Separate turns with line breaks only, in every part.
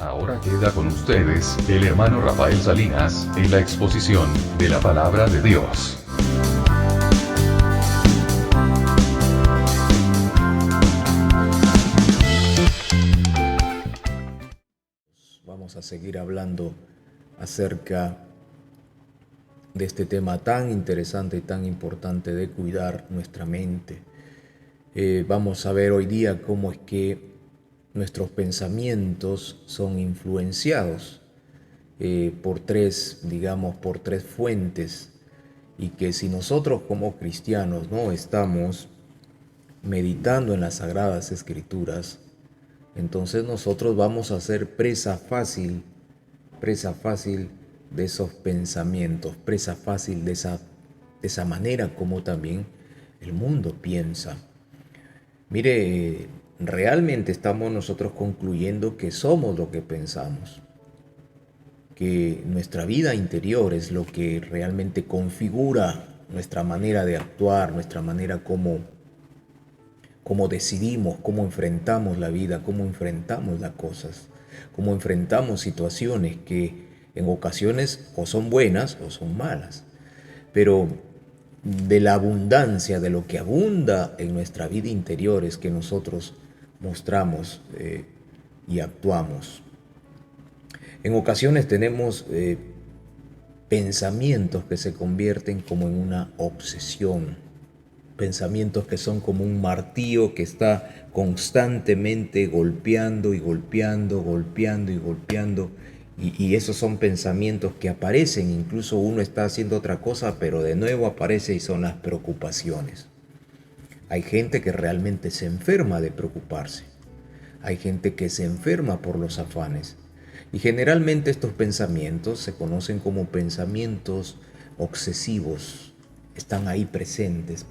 Ahora queda con ustedes, el hermano Rafael Salinas, en la exposición de la palabra de Dios.
Vamos a seguir hablando acerca de este tema tan interesante y tan importante de cuidar nuestra mente. Vamos a ver hoy día cómo es que nuestros pensamientos son influenciados por tres fuentes, y que si nosotros como cristianos no estamos meditando en las Sagradas Escrituras, entonces nosotros vamos a ser presa fácil de esos pensamientos, presa fácil de esa manera como también el mundo piensa. Mire, realmente estamos nosotros concluyendo que somos lo que pensamos, que nuestra vida interior es lo que realmente configura nuestra manera de actuar, nuestra manera cómo decidimos, cómo enfrentamos la vida, cómo enfrentamos las cosas, cómo enfrentamos situaciones que en ocasiones o son buenas o son malas. Pero de la abundancia, de lo que abunda en nuestra vida interior es que nosotros mostramos y actuamos. En ocasiones tenemos pensamientos que se convierten como en una obsesión, pensamientos que son como un martillo que está constantemente golpeando y golpeando, golpeando y golpeando. Y esos son pensamientos que aparecen, incluso uno está haciendo otra cosa, pero de nuevo aparece y son las preocupaciones. Hay gente que realmente se enferma de preocuparse. Hay gente que se enferma por los afanes. Y generalmente estos pensamientos se conocen como pensamientos obsesivos. Están ahí presentes,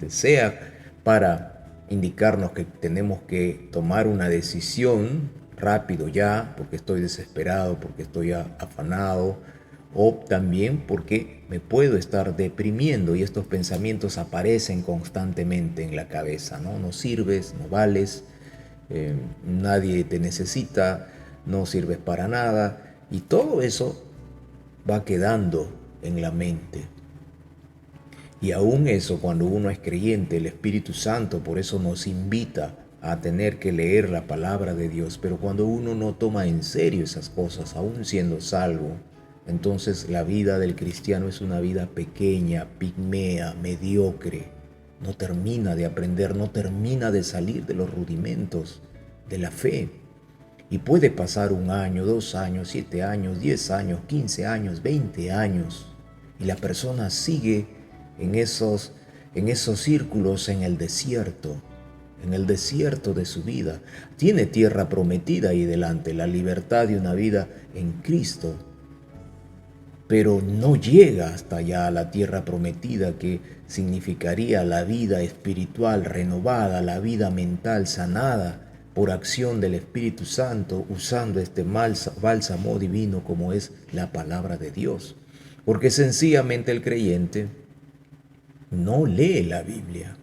sea para indicarnos que tenemos que tomar una decisión rápido ya, porque estoy desesperado, porque estoy afanado, o también porque me puedo estar deprimiendo y estos pensamientos aparecen constantemente en la cabeza, ¿no? No sirves, no vales, nadie te necesita, no sirves para nada, y todo eso va quedando en la mente. Y aún eso, cuando uno es creyente, el Espíritu Santo por eso nos invita a tener que leer la palabra de Dios. Pero cuando uno no toma en serio esas cosas, aún siendo salvo, entonces la vida del cristiano es una vida pequeña, pigmea, mediocre. No termina de aprender, no termina de salir de los rudimentos de la fe. Y puede pasar 1 año, 2 años, 7 años, 10 años, 15 años, 20 años. Y la persona sigue en esos círculos en el desierto de su vida. Tiene tierra prometida ahí delante, la libertad de una vida en Cristo, pero no llega hasta allá a la tierra prometida, que significaría la vida espiritual renovada, la vida mental sanada por acción del Espíritu Santo, usando este bálsamo divino como es la palabra de Dios. Porque sencillamente el creyente no lee la Biblia,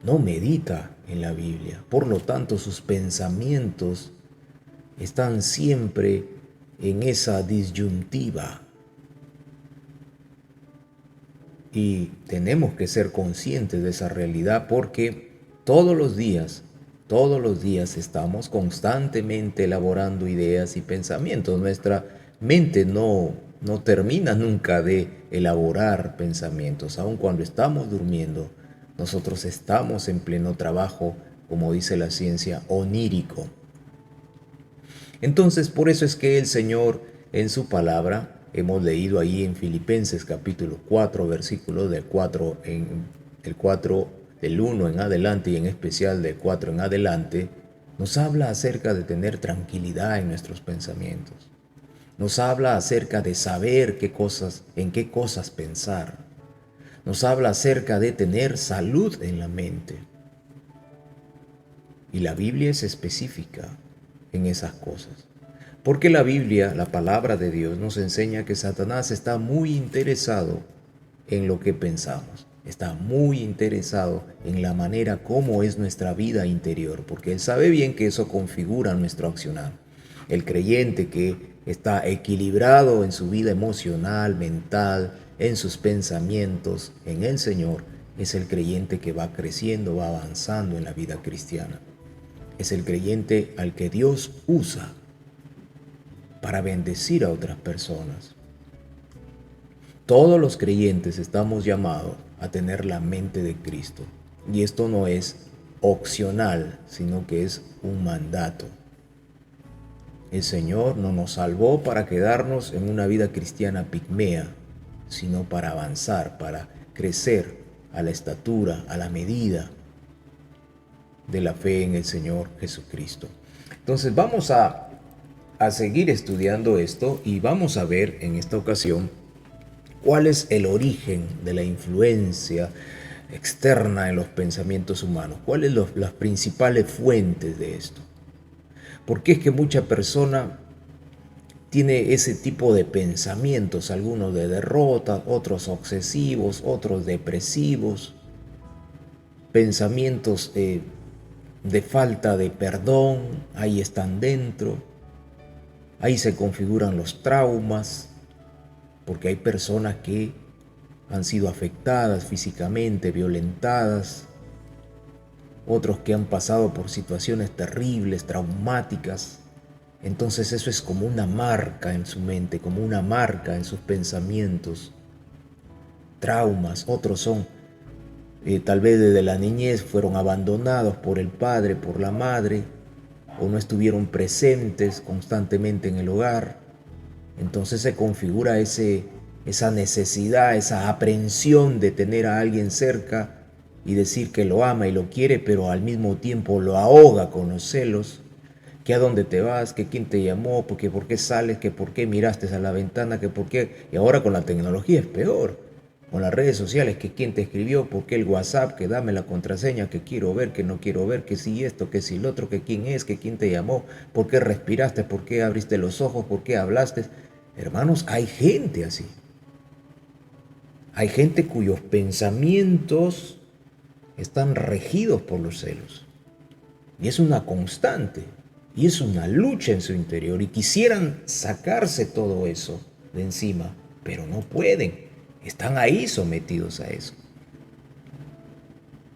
no medita en la Biblia. Por lo tanto, sus pensamientos están siempre en esa disyuntiva. Y tenemos que ser conscientes de esa realidad, porque todos los días estamos constantemente elaborando ideas y pensamientos. Nuestra mente no termina nunca de elaborar pensamientos. Aun cuando estamos durmiendo, nosotros estamos en pleno trabajo, como dice la ciencia, onírico. Entonces, por eso es que el Señor en su palabra, hemos leído ahí en Filipenses capítulo 4, versículo del 4 del 1 en adelante, y en especial del 4 en adelante, nos habla acerca de tener tranquilidad en nuestros pensamientos. Nos habla acerca de saber en qué cosas pensar. Nos habla acerca de tener salud en la mente. Y la Biblia es específica en esas cosas. Porque la Biblia, la palabra de Dios, nos enseña que Satanás está muy interesado en lo que pensamos. está muy interesado en la manera como es nuestra vida interior, porque Él sabe bien que eso configura nuestro accionar. El creyente que está equilibrado en su vida emocional, mental, en sus pensamientos, en el Señor, es el creyente que va creciendo, va avanzando en la vida cristiana. Es el creyente al que Dios usa para bendecir a otras personas. Todos los creyentes estamos llamados a tener la mente de Cristo. Y esto no es opcional, sino que es un mandato. El Señor no nos salvó para quedarnos en una vida cristiana pigmea, sino para avanzar, para crecer a la estatura, a la medida de la fe en el Señor Jesucristo. Entonces vamos a seguir estudiando esto y vamos a ver en esta ocasión cuál es el origen de la influencia externa en los pensamientos humanos, cuáles son las principales fuentes de esto. ¿Por qué es que mucha persona tiene ese tipo de pensamientos, algunos de derrota, otros obsesivos, otros depresivos, pensamientos de falta de perdón, ahí están dentro, ahí se configuran los traumas, porque hay personas que han sido afectadas físicamente, violentadas, otros que han pasado por situaciones terribles, traumáticas. Entonces eso es como una marca en su mente, como una marca en sus pensamientos. Traumas, otros son tal vez desde la niñez fueron abandonados por el padre, por la madre, o no estuvieron presentes constantemente en el hogar. Entonces se configura esa necesidad, esa aprehensión de tener a alguien cerca y decir que lo ama y lo quiere, pero al mismo tiempo lo ahoga con los celos, que a dónde te vas, que quién te llamó, porque por qué sales, que por qué miraste a la ventana, que por qué, y ahora con la tecnología es peor, con las redes sociales, que quién te escribió, por qué el WhatsApp, que dame la contraseña, que quiero ver, que no quiero ver, que si esto, que si lo otro, que quién es, que quién te llamó, por qué respiraste, por qué abriste los ojos, por qué hablaste. Hermanos, hay gente así. Hay gente cuyos pensamientos están regidos por los celos. Y es una constante. Y es una lucha en su interior. Y quisieran sacarse todo eso de encima, pero no pueden. Están ahí sometidos a eso.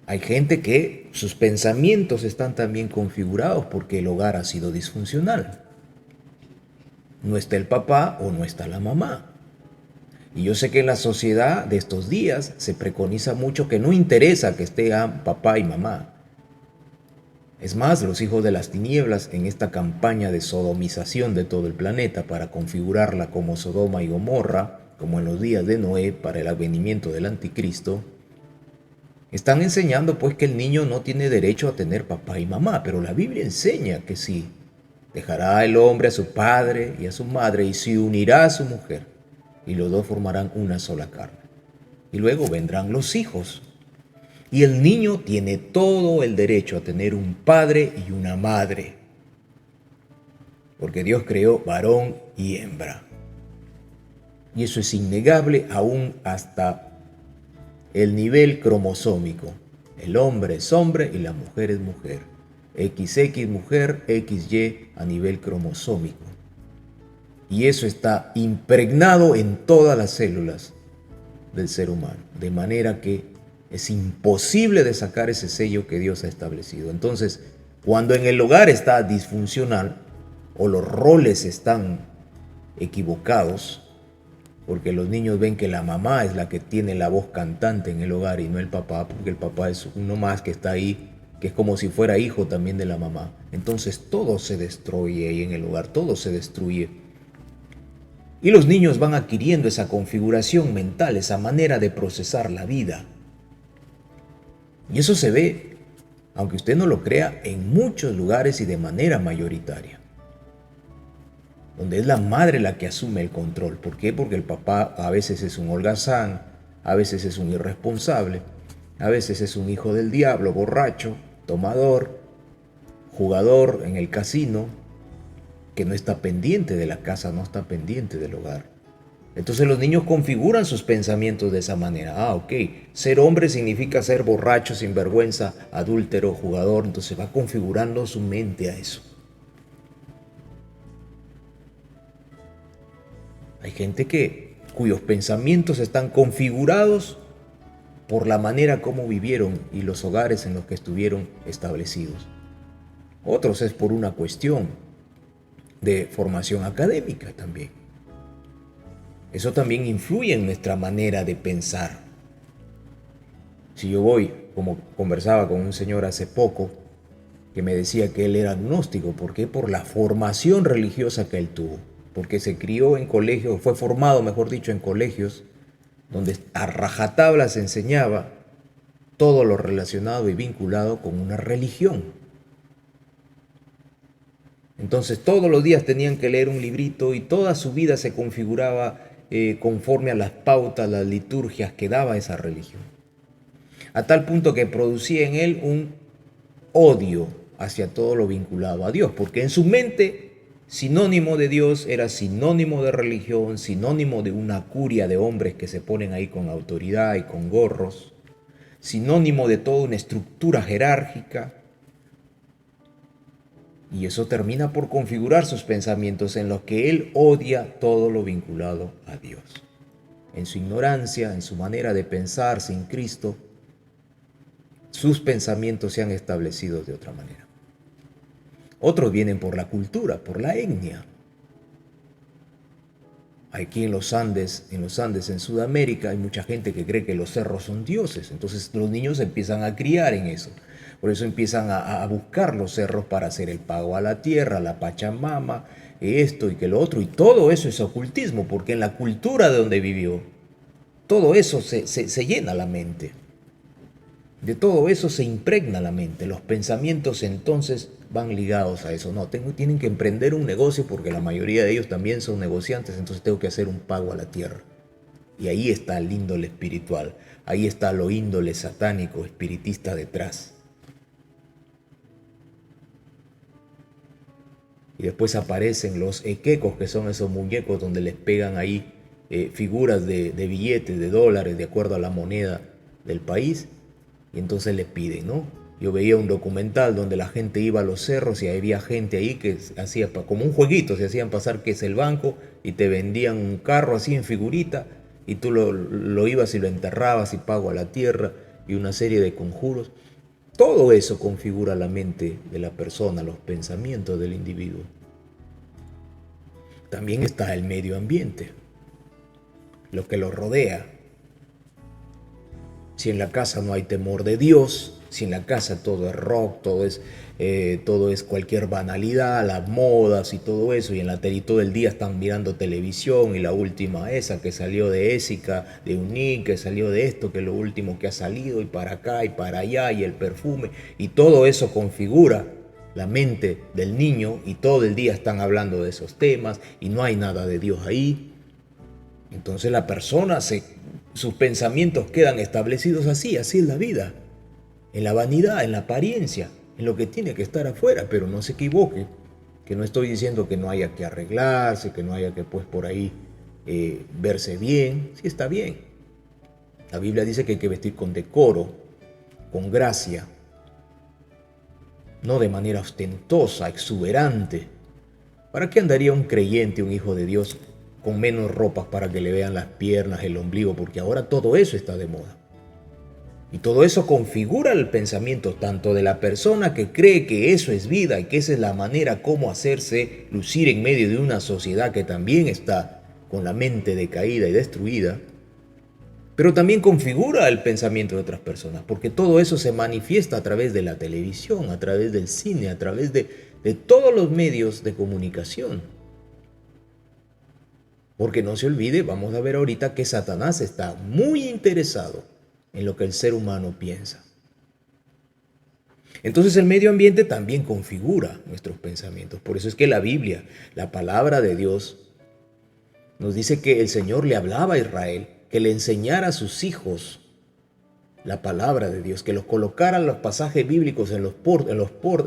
Hay gente que sus pensamientos están también configurados porque el hogar ha sido disfuncional. No está el papá o no está la mamá. Y yo sé que en la sociedad de estos días se preconiza mucho que no interesa que estén papá y mamá. Es más, los hijos de las tinieblas en esta campaña de sodomización de todo el planeta para configurarla como Sodoma y Gomorra, como en los días de Noé para el advenimiento del anticristo, están enseñando pues que el niño no tiene derecho a tener papá y mamá, pero la Biblia enseña que sí. Dejará el hombre a su padre y a su madre y se unirá a su mujer, y los dos formarán una sola carne. Y luego vendrán los hijos. Y el niño tiene todo el derecho a tener un padre y una madre, porque Dios creó varón y hembra. Y eso es innegable aún hasta el nivel cromosómico. El hombre es hombre y la mujer es mujer. XX mujer, XY a nivel cromosómico. Y eso está impregnado en todas las células del ser humano. De manera que es imposible de sacar ese sello que Dios ha establecido. Entonces, cuando en el hogar está disfuncional o los roles están equivocados, porque los niños ven que la mamá es la que tiene la voz cantante en el hogar y no el papá, porque el papá es uno más que está ahí, que es como si fuera hijo también de la mamá. Entonces todo se destruye ahí en el hogar, todo se destruye. Y los niños van adquiriendo esa configuración mental, esa manera de procesar la vida. Y eso se ve, aunque usted no lo crea, en muchos lugares y de manera mayoritaria. Donde es la madre la que asume el control. ¿Por qué? Porque el papá a veces es un holgazán, a veces es un irresponsable, a veces es un hijo del diablo, borracho, tomador, jugador en el casino, que no está pendiente de la casa, no está pendiente del hogar. Entonces los niños configuran sus pensamientos de esa manera. Ah, ok, ser hombre significa ser borracho, sinvergüenza, adúltero, jugador. Entonces va configurando su mente a eso. Hay gente cuyos pensamientos están configurados por la manera como vivieron y los hogares en los que estuvieron establecidos. Otros es por una cuestión de formación académica también. Eso también influye en nuestra manera de pensar. Si yo voy, como conversaba con un señor hace poco, que me decía que él era agnóstico, ¿por qué? Por la formación religiosa que él tuvo, porque se crió en colegios, fue formado, mejor dicho, en colegios donde a rajatabla se enseñaba todo lo relacionado y vinculado con una religión. Entonces todos los días tenían que leer un librito y toda su vida se configuraba conforme a las pautas, las liturgias que daba esa religión. A tal punto que producía en él un odio hacia todo lo vinculado a Dios, porque en su mente sinónimo de Dios era sinónimo de religión, sinónimo de una curia de hombres que se ponen ahí con autoridad y con gorros, sinónimo de toda una estructura jerárquica. Y eso termina por configurar sus pensamientos en los que él odia todo lo vinculado a Dios. En su ignorancia, en su manera de pensar sin Cristo, sus pensamientos se han establecido de otra manera. Otros vienen por la cultura, por la etnia. Aquí en los Andes, en Sudamérica, hay mucha gente que cree que los cerros son dioses. Entonces los niños empiezan a criar en eso. Por eso empiezan a buscar los cerros para hacer el pago a la tierra, a la Pachamama, esto y que lo otro. Y todo eso es ocultismo, porque en la cultura de donde vivió, todo eso se llena la mente. De todo eso se impregna la mente. Los pensamientos entonces van ligados a eso. No, tienen que emprender un negocio porque la mayoría de ellos también son negociantes, entonces tengo que hacer un pago a la tierra. Y ahí está el índole espiritual. Ahí está lo índole satánico, espiritista detrás. Y después aparecen los equecos, que son esos muñecos donde les pegan ahí figuras de billetes, de dólares, de acuerdo a la moneda del país. Y entonces le piden, ¿no? Yo veía un documental donde la gente iba a los cerros y había gente ahí que hacía como un jueguito, se hacían pasar que es el banco y te vendían un carro así en figurita y tú lo ibas y lo enterrabas y pago a la tierra y una serie de conjuros. Todo eso configura la mente de la persona, los pensamientos del individuo. También está el medio ambiente, lo que lo rodea. Si en la casa no hay temor de Dios, si en la casa todo es rock, todo es cualquier banalidad, las modas y todo eso, y todo el día están mirando televisión y la última esa que salió de Ésica, de Unique, que salió de esto, que es lo último que ha salido, y para acá y para allá, y el perfume, y todo eso configura la mente del niño y todo el día están hablando de esos temas y no hay nada de Dios ahí. Entonces la persona sus pensamientos quedan establecidos así es la vida, en la vanidad, en la apariencia, en lo que tiene que estar afuera, pero no se equivoque, que no estoy diciendo que no haya que arreglarse, que no haya que pues por ahí verse bien, sí está bien. La Biblia dice que hay que vestir con decoro, con gracia, no de manera ostentosa, exuberante. ¿Para qué andaría un creyente, un hijo de Dios, con menos ropas para que le vean las piernas, el ombligo? Porque ahora todo eso está de moda. Y todo eso configura el pensamiento tanto de la persona que cree que eso es vida y que esa es la manera como hacerse lucir en medio de una sociedad que también está con la mente decaída y destruida, pero también configura el pensamiento de otras personas, porque todo eso se manifiesta a través de la televisión, a través del cine, a través de todos los medios de comunicación. Porque no se olvide, vamos a ver ahorita que Satanás está muy interesado en lo que el ser humano piensa. Entonces el medio ambiente también configura nuestros pensamientos. Por eso es que la Biblia, la palabra de Dios, nos dice que el Señor le hablaba a Israel, que le enseñara a sus hijos la palabra de Dios, que los colocara los pasajes bíblicos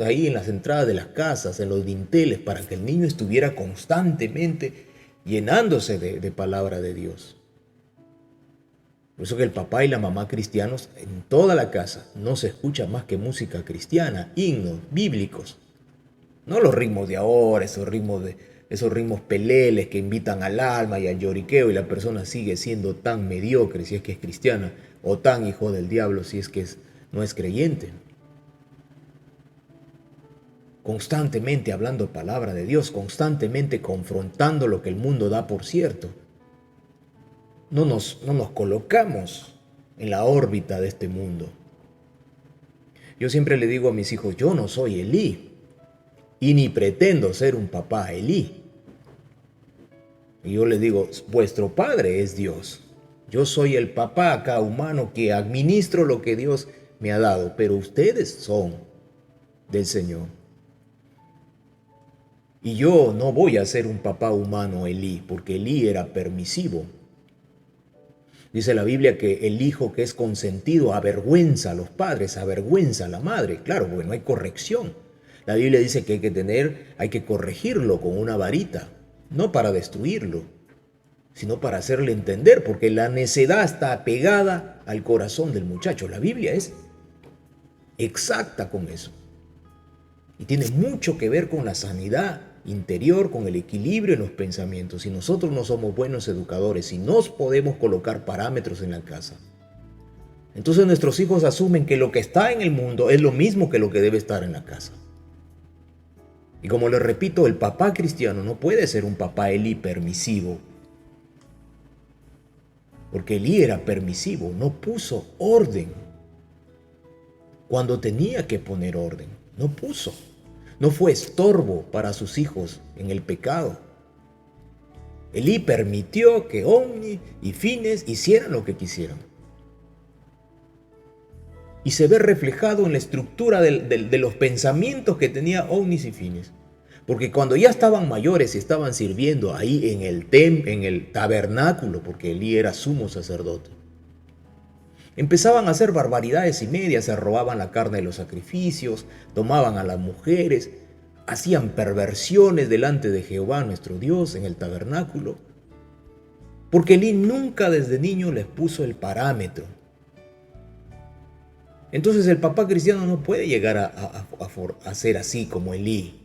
ahí en las entradas de las casas, en los dinteles, para que el niño estuviera constantemente llenándose de palabra de Dios. Por eso que el papá y la mamá cristianos, en toda la casa no se escucha más que música cristiana, himnos bíblicos. No los ritmos de ahora, esos ritmos peleles que invitan al alma y al lloriqueo, y la persona sigue siendo tan mediocre si es que es cristiana, o tan hijo del diablo si es que no es creyente. Constantemente hablando palabra de Dios, constantemente confrontando lo que el mundo da por cierto. No nos colocamos en la órbita de este mundo. Yo siempre le digo a mis hijos, yo no soy Elí, y ni pretendo ser un papá Elí. Y yo les digo, vuestro padre es Dios. Yo soy el papá acá humano que administro lo que Dios me ha dado, pero ustedes son del Señor. Y yo no voy a ser un papá humano Elí, porque Elí era permisivo. Dice la Biblia que el hijo que es consentido avergüenza a los padres, avergüenza a la madre. Claro, porque no hay corrección. La Biblia dice que hay que corregirlo con una varita, no para destruirlo, sino para hacerle entender, porque la necedad está pegada al corazón del muchacho. La Biblia es exacta con eso. Y tiene mucho que ver con la sanidad interior, con el equilibrio en los pensamientos. Si nosotros no somos buenos educadores, si no podemos colocar parámetros en la casa, entonces nuestros hijos asumen que lo que está en el mundo es lo mismo que lo que debe estar en la casa. Y como les repito, el papá cristiano no puede ser un papá Elí permisivo, porque Elí era permisivo, no puso orden cuando tenía que poner orden, no puso. No fue estorbo para sus hijos en el pecado. Elí permitió que Ofni y Fines hicieran lo que quisieran. Y se ve reflejado en la estructura de los pensamientos que tenía Ofni y Fines. Porque cuando ya estaban mayores y estaban sirviendo ahí en el tabernáculo, porque Elí era sumo sacerdote, empezaban a hacer barbaridades y medias, se robaban la carne de los sacrificios, tomaban a las mujeres, hacían perversiones delante de Jehová nuestro Dios en el tabernáculo, porque Elí nunca desde niño les puso el parámetro. Entonces el papá cristiano no puede llegar a ser así como Elí,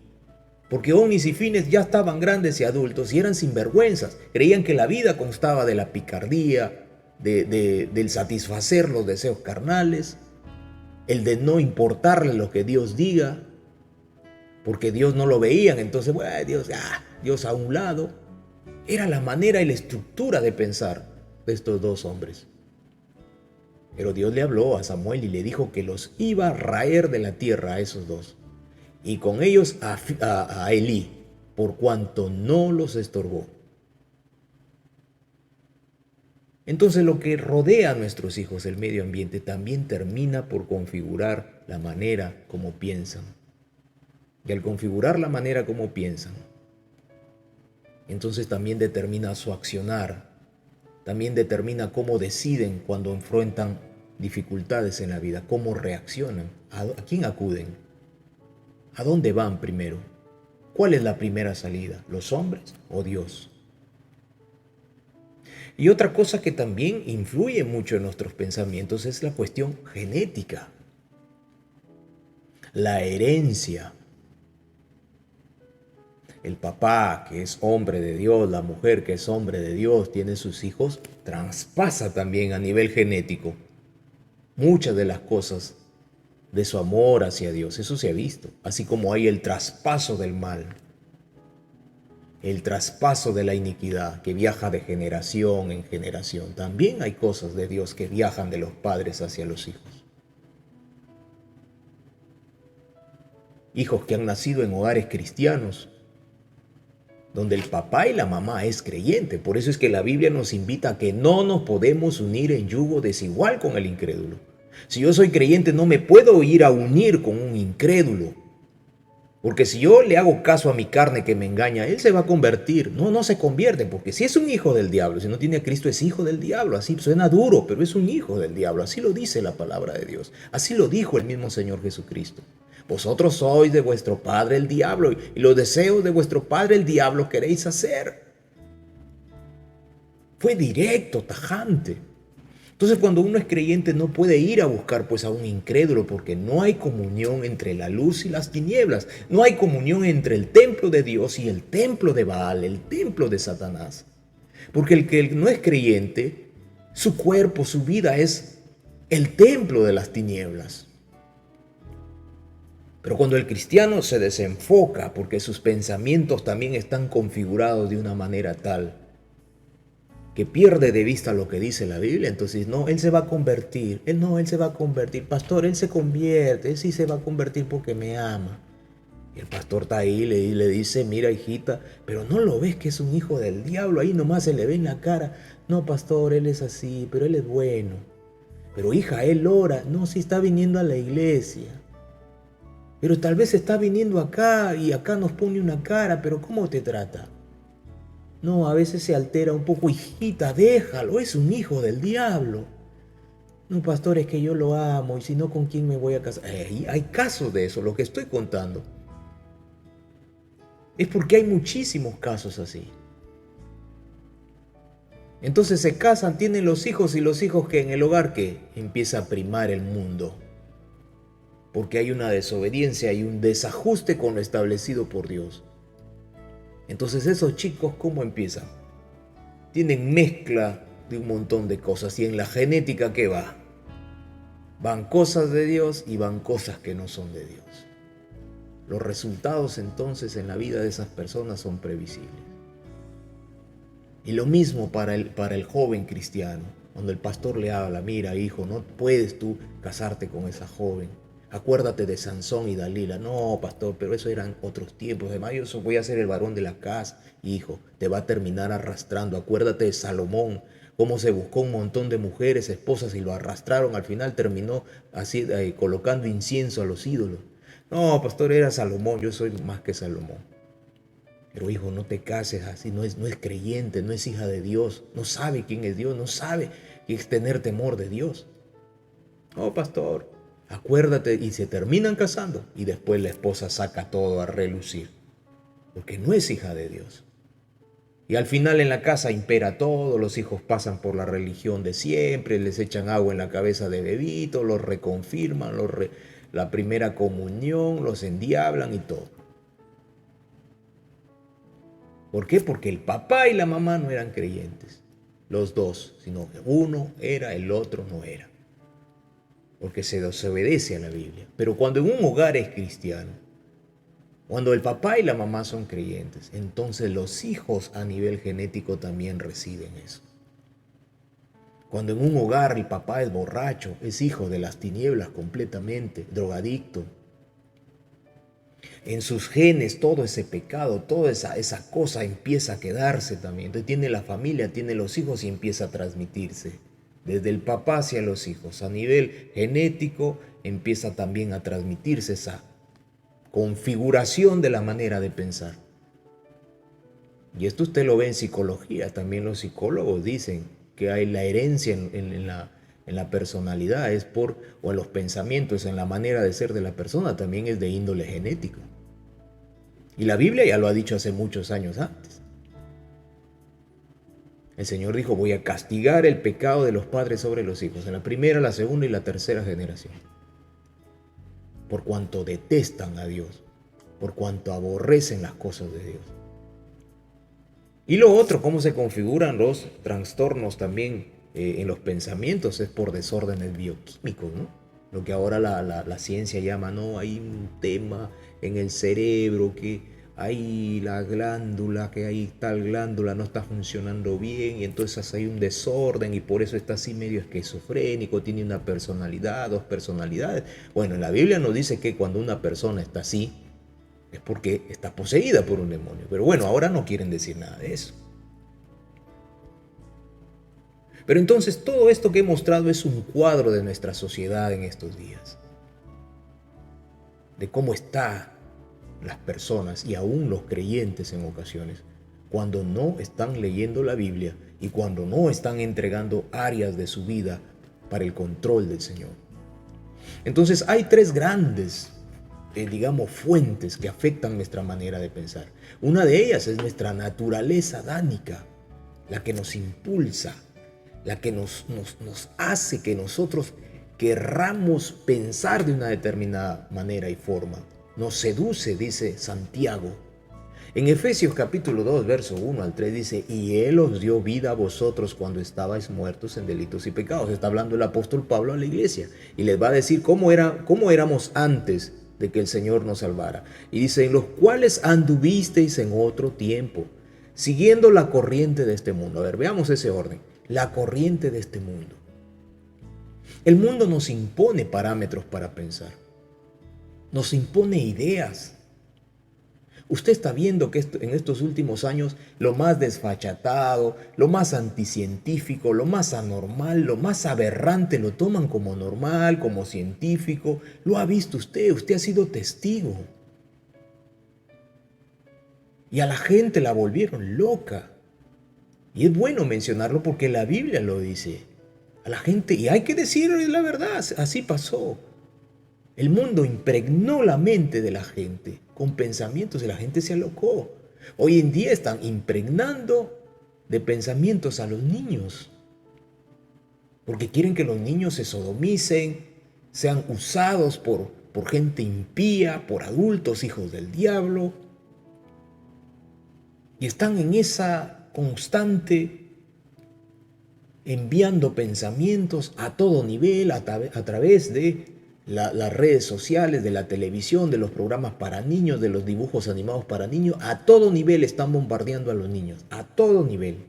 porque Ofni y Fines ya estaban grandes y adultos y eran sinvergüenzas, creían que la vida constaba de la picardía, del satisfacer los deseos carnales, el de no importarle lo que Dios diga, porque Dios no lo veían, entonces, bueno, Dios a un lado. Era la manera y la estructura de pensar de estos dos hombres. Pero Dios le habló a Samuel y le dijo que los iba a raer de la tierra a esos dos, y con ellos a Elí, por cuanto no los estorbó. Entonces lo que rodea a nuestros hijos, el medio ambiente, también termina por configurar la manera como piensan. Y al configurar la manera como piensan, entonces también determina su accionar, también determina cómo deciden cuando enfrentan dificultades en la vida, cómo reaccionan, a quién acuden, a dónde van primero, cuál es la primera salida, los hombres o Dios. Y otra cosa que también influye mucho en nuestros pensamientos es la cuestión genética, la herencia. El papá que es hombre de Dios, la mujer que es hombre de Dios, tiene sus hijos, traspasa también a nivel genético muchas de las cosas de su amor hacia Dios. Eso se ha visto, así como hay el traspaso del mal, el traspaso de la iniquidad que viaja de generación en generación. También hay cosas de Dios que viajan de los padres hacia los hijos. Hijos que han nacido en hogares cristianos, donde el papá y la mamá es creyente. Por eso es que la Biblia nos invita a que no nos podemos unir en yugo desigual con el incrédulo. Si yo soy creyente, no me puedo ir a unir con un incrédulo. Porque si yo le hago caso a mi carne que me engaña, él se va a convertir. No se convierte, porque si es un hijo del diablo, si no tiene a Cristo, es hijo del diablo. Así suena duro, pero es un hijo del diablo. Así lo dice la palabra de Dios. Así lo dijo el mismo Señor Jesucristo. Vosotros sois de vuestro padre el diablo, y los deseos de vuestro padre el diablo queréis hacer. Fue directo, tajante. Entonces cuando uno es creyente no puede ir a buscar pues a un incrédulo porque no hay comunión entre la luz y las tinieblas. No hay comunión entre el templo de Dios y el templo de Baal, el templo de Satanás. Porque el que no es creyente, su cuerpo, su vida es el templo de las tinieblas. Pero cuando el cristiano se desenfoca porque sus pensamientos también están configurados de una manera tal que pierde de vista lo que dice la Biblia, entonces no, él se va a convertir, él se va a convertir, pastor, él se convierte, él sí se va a convertir porque me ama. Y el pastor está ahí y le dice, mira hijita, pero no lo ves que es un hijo del diablo, ahí nomás se le ve en la cara, no pastor, él es así, pero él es bueno. Pero hija, él ora, no, sí está viniendo a la iglesia. Pero tal vez está viniendo acá y acá nos pone una cara, pero ¿cómo te trata? No, a veces se altera un poco, hijita, déjalo, es un hijo del diablo. No, pastor, es que yo lo amo y si no, ¿con quién me voy a casar? Hay casos de eso, lo que estoy contando. Es porque hay muchísimos casos así. Entonces se casan, tienen los hijos y los hijos que en el hogar que empieza a primar el mundo. Porque hay una desobediencia y un desajuste con lo establecido por Dios. Entonces esos chicos, ¿cómo empiezan? Tienen mezcla de un montón de cosas. ¿Y en la genética qué va? Van cosas de Dios y van cosas que no son de Dios. Los resultados entonces en la vida de esas personas son previsibles. Y lo mismo para el joven cristiano. Cuando el pastor le habla, mira hijo, no puedes tú casarte con esa joven. Acuérdate de Sansón y Dalila. No, pastor, pero eso eran otros tiempos. Además, yo voy a ser el varón de la casa. Hijo, te va a terminar arrastrando. Acuérdate de Salomón, cómo se buscó un montón de mujeres, esposas y lo arrastraron. Al final terminó así, colocando incienso a los ídolos. No, pastor, era Salomón. Yo soy más que Salomón. Pero hijo, no te cases así. No es creyente, no es hija de Dios. No sabe quién es Dios, no sabe qué es tener temor de Dios. No, pastor. Acuérdate, y se terminan casando y después la esposa saca todo a relucir, porque no es hija de Dios. Y al final en la casa impera todo, los hijos pasan por la religión de siempre, les echan agua en la cabeza de bebito, los reconfirman, la primera comunión, los endiablan y todo. ¿Por qué? Porque el papá y la mamá no eran creyentes, los dos, sino que uno era, el otro no era. Porque se desobedece a la Biblia. Pero cuando en un hogar es cristiano, cuando el papá y la mamá son creyentes, entonces los hijos a nivel genético también reciben eso. Cuando en un hogar el papá es borracho, es hijo de las tinieblas completamente, drogadicto. En sus genes todo ese pecado, toda esa cosa empieza a quedarse también. Entonces tiene la familia, tiene los hijos y empieza a transmitirse. Desde el papá hacia los hijos. A nivel genético empieza también a transmitirse esa configuración de la manera de pensar. Y esto usted lo ve en psicología. También los psicólogos dicen que hay la herencia en la personalidad, o en los pensamientos, en la manera de ser de la persona, también es de índole genético. Y la Biblia ya lo ha dicho hace muchos años antes. El Señor dijo, voy a castigar el pecado de los padres sobre los hijos, en la primera, la segunda y la tercera generación. Por cuanto detestan a Dios, por cuanto aborrecen las cosas de Dios. Y lo otro, cómo se configuran los trastornos también en los pensamientos, es por desórdenes bioquímicos, ¿no? Lo que ahora la ciencia llama, no, hay un tema en el cerebro que hay la glándula, que hay tal glándula no está funcionando bien y entonces hay un desorden y por eso está así medio esquizofrénico, tiene una personalidad, dos personalidades. Bueno, en la Biblia nos dice que cuando una persona está así es porque está poseída por un demonio. Pero bueno, ahora no quieren decir nada de eso. Pero entonces todo esto que he mostrado es un cuadro de nuestra sociedad en estos días. De cómo están las personas y aún los creyentes en ocasiones cuando no están leyendo la Biblia y cuando no están entregando áreas de su vida para el control del Señor. Entonces hay tres grandes, fuentes que afectan nuestra manera de pensar. Una de ellas es nuestra naturaleza adánica. la que nos impulsa, la que nos hace que nosotros querramos pensar de una determinada manera y forma. Nos seduce, dice Santiago. En Efesios capítulo 2, verso 1 al 3 dice, y Él os dio vida a vosotros cuando estabais muertos en delitos y pecados. Está hablando el apóstol Pablo a la iglesia y les va a decir cómo éramos antes de que el Señor nos salvara. Y dice, en los cuales anduvisteis en otro tiempo, siguiendo la corriente de este mundo. A ver, veamos ese orden. La corriente de este mundo. El mundo nos impone parámetros para pensar. Nos impone ideas. Usted está viendo que en estos últimos años lo más desfachatado, lo más anticientífico, lo más anormal, lo más aberrante lo toman como normal, como científico. Lo ha visto usted ha sido testigo. Y a la gente la volvieron loca. Y es bueno mencionarlo porque la Biblia lo dice. A la gente, y hay que decirle la verdad, así pasó. El mundo impregnó la mente de la gente con pensamientos y la gente se alocó. Hoy en día están impregnando de pensamientos a los niños. Porque quieren que los niños se sodomicen, sean usados por gente impía, por adultos, hijos del diablo. Y están en esa constante enviando pensamientos a todo nivel, a través de las redes sociales, de la televisión, de los programas para niños, de los dibujos animados para niños. A todo nivel están bombardeando a los niños, a todo nivel.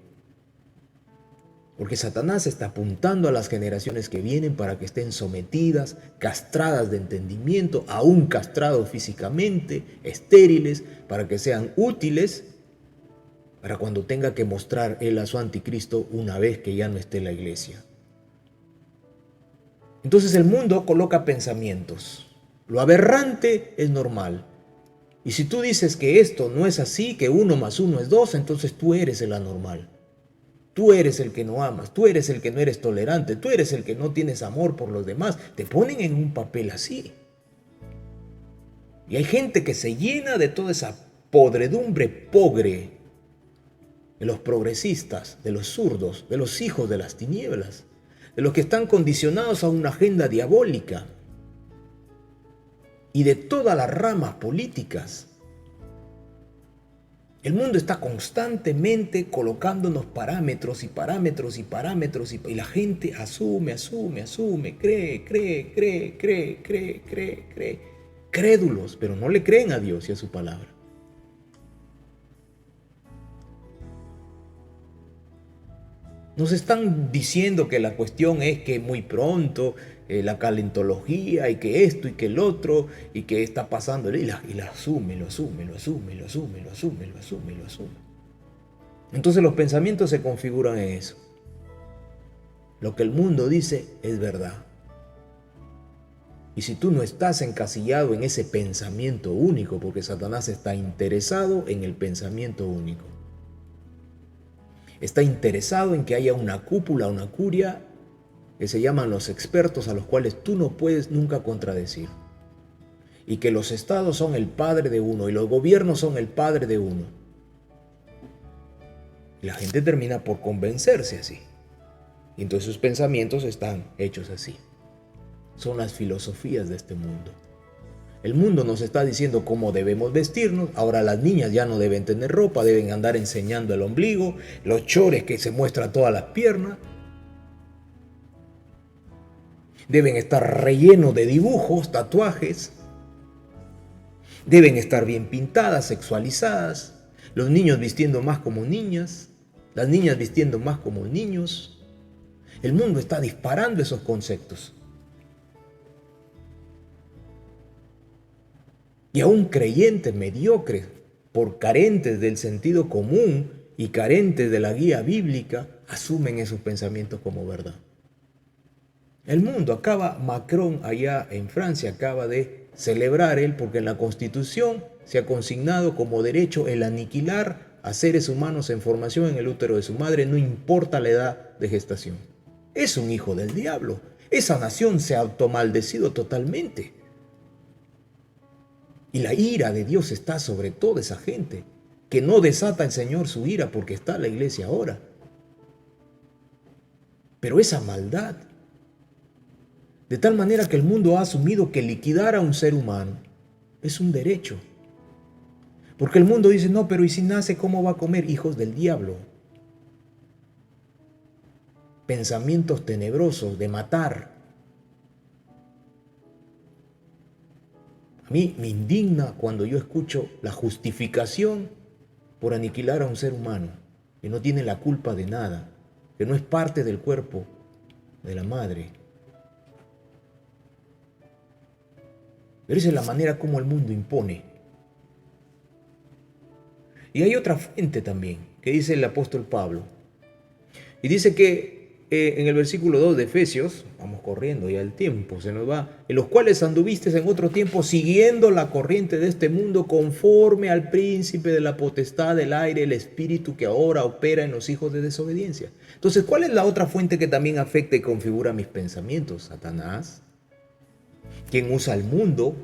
Porque Satanás está apuntando a las generaciones que vienen para que estén sometidas, castradas de entendimiento, aún castrados físicamente, estériles, para que sean útiles para cuando tenga que mostrar él a su anticristo una vez que ya no esté en la iglesia. Entonces el mundo coloca pensamientos. Lo aberrante es normal. Y si tú dices que esto no es así, que 1 más 1 es 2, entonces tú eres el anormal. Tú eres el que no amas, tú eres el que no eres tolerante, tú eres el que no tienes amor por los demás. Te ponen en un papel así. Y hay gente que se llena de toda esa podredumbre pogre de los progresistas, de los zurdos, de los hijos de las tinieblas, de los que están condicionados a una agenda diabólica y de todas las ramas políticas. El mundo está constantemente colocándonos parámetros y parámetros y parámetros y la gente asume, cree. Crédulos, pero no le creen a Dios y a su palabra. Nos están diciendo que la cuestión es que muy pronto la calentología y que esto y que el otro y que está pasando y la asume. Entonces los pensamientos se configuran en eso. Lo que el mundo dice es verdad. Y si tú no estás encasillado en ese pensamiento único, porque Satanás está interesado en el pensamiento único. Está interesado en que haya una cúpula, una curia, que se llaman los expertos, a los cuales tú no puedes nunca contradecir. Y que los estados son el padre de uno y los gobiernos son el padre de uno. Y la gente termina por convencerse así. Y entonces sus pensamientos están hechos así. Son las filosofías de este mundo. El mundo nos está diciendo cómo debemos vestirnos. Ahora las niñas ya no deben tener ropa, deben andar enseñando el ombligo, los chores que se muestran todas las piernas. Deben estar rellenos de dibujos, tatuajes. Deben estar bien pintadas, sexualizadas. Los niños vistiendo más como niñas, las niñas vistiendo más como niños. El mundo está disparando esos conceptos. Y aún creyentes mediocres, por carentes del sentido común y carentes de la guía bíblica, asumen esos pensamientos como verdad. El mundo Macron allá en Francia acaba de celebrar porque en la Constitución se ha consignado como derecho el aniquilar a seres humanos en formación en el útero de su madre, no importa la edad de gestación. Es un hijo del diablo. Esa nación se ha automaldecido totalmente. Y la ira de Dios está sobre toda esa gente, que no desata el Señor su ira porque está la iglesia ahora. Pero esa maldad, de tal manera que el mundo ha asumido que liquidar a un ser humano es un derecho. Porque el mundo dice, no, pero ¿y si nace, cómo va a comer? Hijos del diablo. Pensamientos tenebrosos de matar. A mí me indigna cuando yo escucho la justificación por aniquilar a un ser humano, que no tiene la culpa de nada, que no es parte del cuerpo de la madre. Pero esa es la manera como el mundo impone. Y hay otra fuente también, que dice el apóstol Pablo. Y dice que en el versículo 2 de Efesios, vamos corriendo ya el tiempo, se nos va, en los cuales anduviste en otro tiempo siguiendo la corriente de este mundo conforme al príncipe de la potestad del aire, el espíritu que ahora opera en los hijos de desobediencia. Entonces, ¿cuál es la otra fuente que también afecta y configura mis pensamientos? Satanás, quien usa el mundo,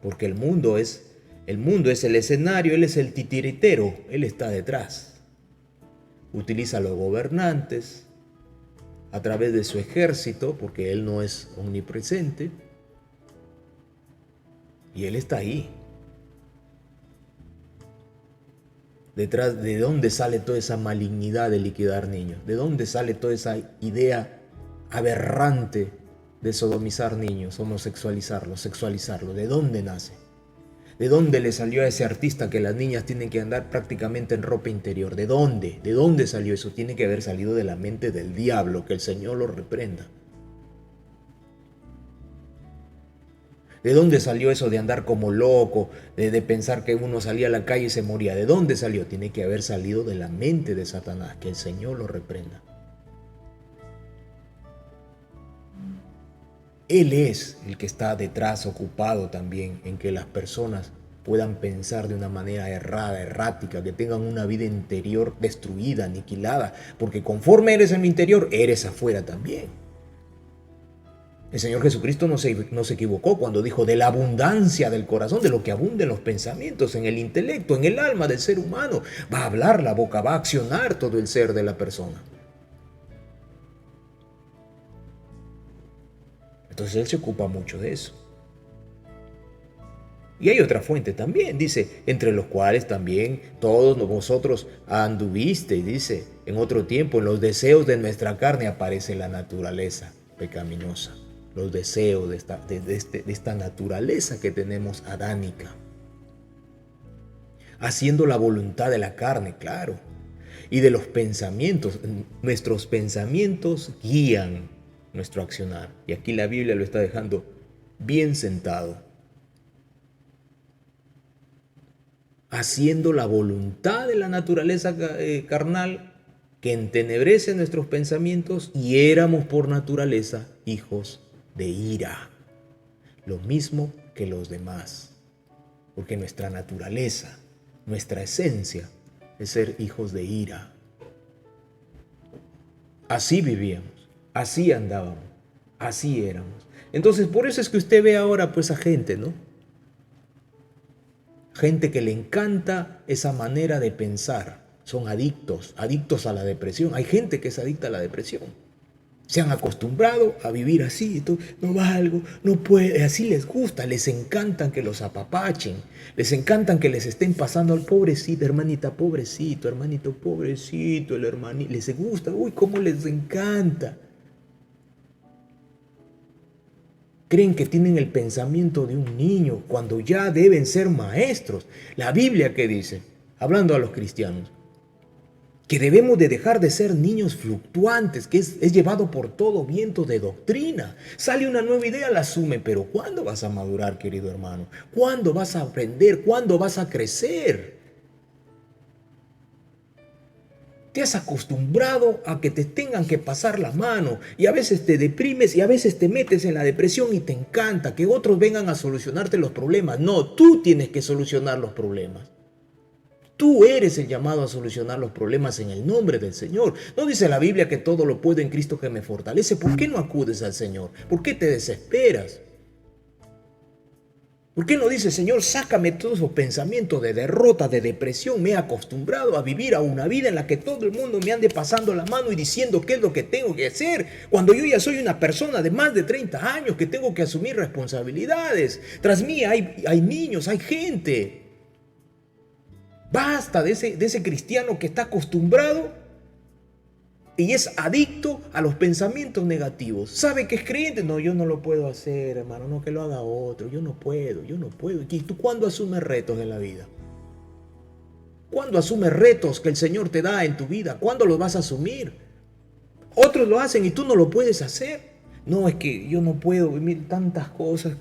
porque el mundo es el escenario, él es el titiritero, él está detrás. Utiliza a los gobernantes a través de su ejército, porque él no es omnipresente, y él está ahí. Detrás, ¿de dónde sale toda esa malignidad de liquidar niños? ¿De dónde sale toda esa idea aberrante de sodomizar niños, homosexualizarlos, sexualizarlos? ¿De dónde nace? ¿De dónde le salió a ese artista que las niñas tienen que andar prácticamente en ropa interior? ¿De dónde? ¿De dónde salió eso? Tiene que haber salido de la mente del diablo, que el Señor lo reprenda. ¿De dónde salió eso de andar como loco, de pensar que uno salía a la calle y se moría? ¿De dónde salió? Tiene que haber salido de la mente de Satanás, que el Señor lo reprenda. Él es el que está detrás, ocupado también en que las personas puedan pensar de una manera errada, errática, que tengan una vida interior destruida, aniquilada, porque conforme eres en mi interior, eres afuera también. El Señor Jesucristo no se equivocó cuando dijo de la abundancia del corazón, de lo que abunda en los pensamientos, en el intelecto, en el alma del ser humano. Va a hablar la boca, va a accionar todo el ser de la persona. Entonces él se ocupa mucho de eso. Y hay otra fuente también, dice, entre los cuales también todos vosotros anduvisteis, dice, en otro tiempo, en los deseos de nuestra carne aparece la naturaleza pecaminosa. Los deseos de esta naturaleza que tenemos adánica. Haciendo la voluntad de la carne, claro. Y de los pensamientos. Nuestros pensamientos guían nuestro accionar. Y aquí la Biblia lo está dejando bien sentado. Haciendo la voluntad de la naturaleza carnal que entenebrece nuestros pensamientos, y éramos por naturaleza hijos de ira. Lo mismo que los demás. Porque nuestra naturaleza, nuestra esencia es ser hijos de ira. Así vivíamos. Así andábamos, así éramos. Entonces, por eso es que usted ve ahora pues a gente, ¿no? Gente que le encanta esa manera de pensar. Son adictos a la depresión. Hay gente que es adicta a la depresión. Se han acostumbrado a vivir así, no valgo, no puede, así les gusta, les encantan que los apapachen, les encantan que les estén pasando al pobrecito, hermanita, pobrecito, hermanito, pobrecito, el hermanito, les gusta, uy, cómo les encanta. Creen que tienen el pensamiento de un niño cuando ya deben ser maestros. La Biblia, ¿qué dice? Hablando a los cristianos, que debemos de dejar de ser niños fluctuantes, que es llevado por todo viento de doctrina. Sale una nueva idea, la asume, pero ¿cuándo vas a madurar, querido hermano? ¿Cuándo vas a aprender? ¿Cuándo vas a crecer? Te has acostumbrado a que te tengan que pasar la mano y a veces te deprimes y a veces te metes en la depresión y te encanta que otros vengan a solucionarte los problemas. No, tú tienes que solucionar los problemas. Tú eres el llamado a solucionar los problemas en el nombre del Señor. ¿No dice la Biblia que todo lo puedo en Cristo que me fortalece? ¿Por qué no acudes al Señor? ¿Por qué te desesperas? ¿Por qué no dice, Señor, sácame todos esos pensamientos de derrota, de depresión? Me he acostumbrado a vivir a una vida en la que todo el mundo me ande pasando la mano y diciendo qué es lo que tengo que hacer, cuando yo ya soy una persona de más de 30 años que tengo que asumir responsabilidades. Tras mí hay niños, hay gente. Basta de ese cristiano que está acostumbrado y es adicto a los pensamientos negativos. ¿Sabe que es creyente? No, yo no lo puedo hacer, hermano. No, que lo haga otro. Yo no puedo. ¿Y tú cuándo asumes retos en la vida? ¿Cuándo asumes retos que el Señor te da en tu vida? ¿Cuándo los vas a asumir? Otros lo hacen y tú no lo puedes hacer. No, es que yo no puedo. Mira, hay tantas cosas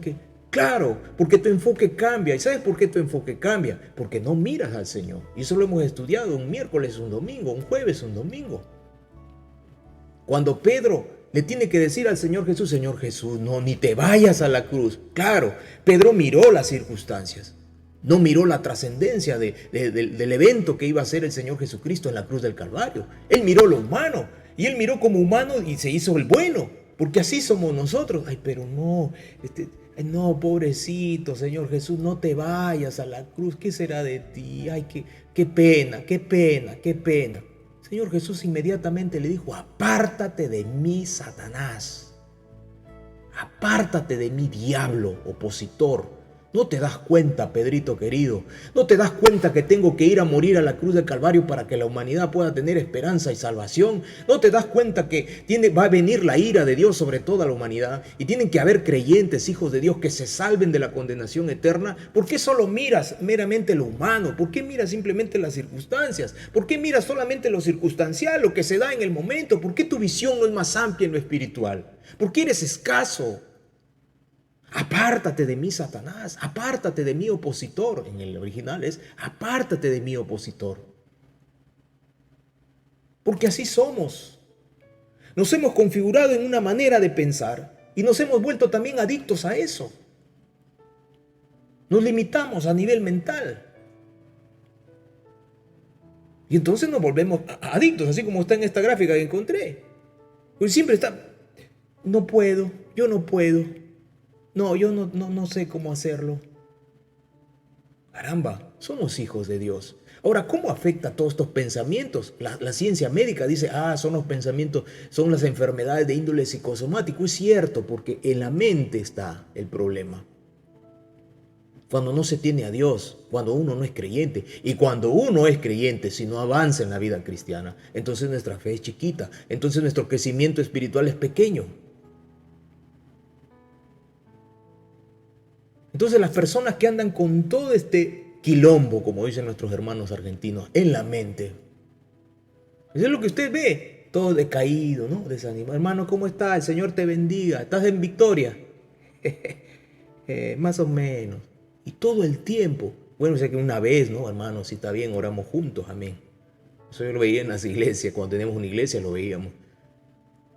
que... Claro, porque tu enfoque cambia. ¿Y sabes por qué tu enfoque cambia? Porque no miras al Señor. Y eso lo hemos estudiado un miércoles, un domingo, un jueves, un domingo. Cuando Pedro le tiene que decir al Señor Jesús, no, ni te vayas a la cruz. Claro, Pedro miró las circunstancias. No miró la trascendencia del evento que iba a ser el Señor Jesucristo en la cruz del Calvario. Él miró lo humano. Y él miró como humano y se hizo el bueno. Porque así somos nosotros. Ay, pero no, no, pobrecito, Señor Jesús, no te vayas a la cruz. ¿Qué será de ti? Ay, qué pena, qué pena, qué pena. Señor Jesús inmediatamente le dijo, apártate de mí, Satanás. Apártate de mí, diablo, opositor. ¿No te das cuenta, Pedrito querido? ¿No te das cuenta que tengo que ir a morir a la cruz del Calvario para que la humanidad pueda tener esperanza y salvación? ¿No te das cuenta que va a venir la ira de Dios sobre toda la humanidad? Y tienen que haber creyentes, hijos de Dios, que se salven de la condenación eterna. ¿Por qué solo miras meramente lo humano? ¿Por qué miras simplemente las circunstancias? ¿Por qué miras solamente lo circunstancial, lo que se da en el momento? ¿Por qué tu visión no es más amplia en lo espiritual? ¿Por qué eres escaso? Apártate de mí, Satanás, apártate de mí, opositor. En el original es, apártate de mí, opositor. Porque así somos. Nos hemos configurado en una manera de pensar y nos hemos vuelto también adictos a eso. Nos limitamos a nivel mental. Y entonces nos volvemos adictos, así como está en esta gráfica que encontré. Pues siempre está, no puedo, yo no puedo. No, yo no sé cómo hacerlo. Caramba, somos hijos de Dios. Ahora, ¿cómo afecta todos estos pensamientos? La ciencia médica dice, son los pensamientos, son las enfermedades de índole psicosomático. Es cierto, porque en la mente está el problema. Cuando no se tiene a Dios, cuando uno no es creyente. Y cuando uno es creyente, si no avanza en la vida cristiana, entonces nuestra fe es chiquita. Entonces nuestro crecimiento espiritual es pequeño. Entonces las personas que andan con todo este quilombo, como dicen nuestros hermanos argentinos, en la mente, eso es lo que usted ve, todo decaído, ¿no? Desanimado. Hermano, ¿cómo está? El Señor te bendiga. ¿Estás en victoria? Más o menos. Y todo el tiempo. Bueno, o sea que una vez, ¿no, hermano? Si está bien, oramos juntos, amén. Eso yo lo veía en las iglesias, cuando teníamos una iglesia lo veíamos.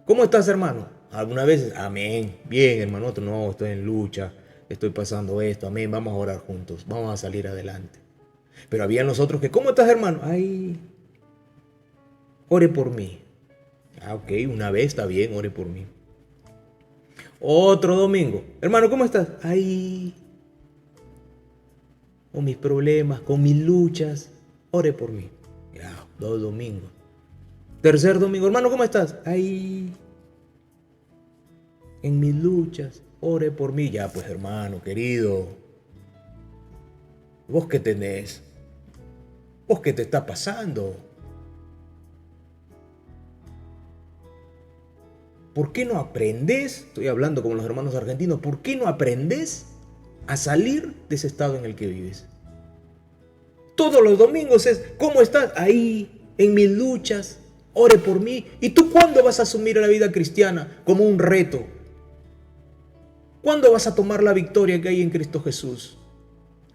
¿Cómo estás, hermano? Algunas veces, amén. Bien, hermano. Otro, no, estoy en lucha. Estoy pasando esto, amén, vamos a orar juntos, vamos a salir adelante. Pero había nosotros que, ¿cómo estás, hermano? Ay, ore por mí. Ok, una vez está bien, ore por mí. Otro domingo, hermano, ¿cómo estás? Ay, con mis problemas, con mis luchas, ore por mí. Ya, 2 domingos. Tercer domingo, hermano, ¿cómo estás? Ay, en mis luchas. Ore por mí. Ya, pues, hermano, querido. ¿Vos qué tenés? ¿Vos qué te está pasando? ¿Por qué no aprendés? Estoy hablando como los hermanos argentinos. ¿Por qué no aprendés a salir de ese estado en el que vives? Todos los domingos es, ¿cómo estás? Ahí, en mis luchas. Ore por mí. ¿Y tú cuándo vas a asumir la vida cristiana como un reto? ¿Cuándo vas a tomar la victoria que hay en Cristo Jesús?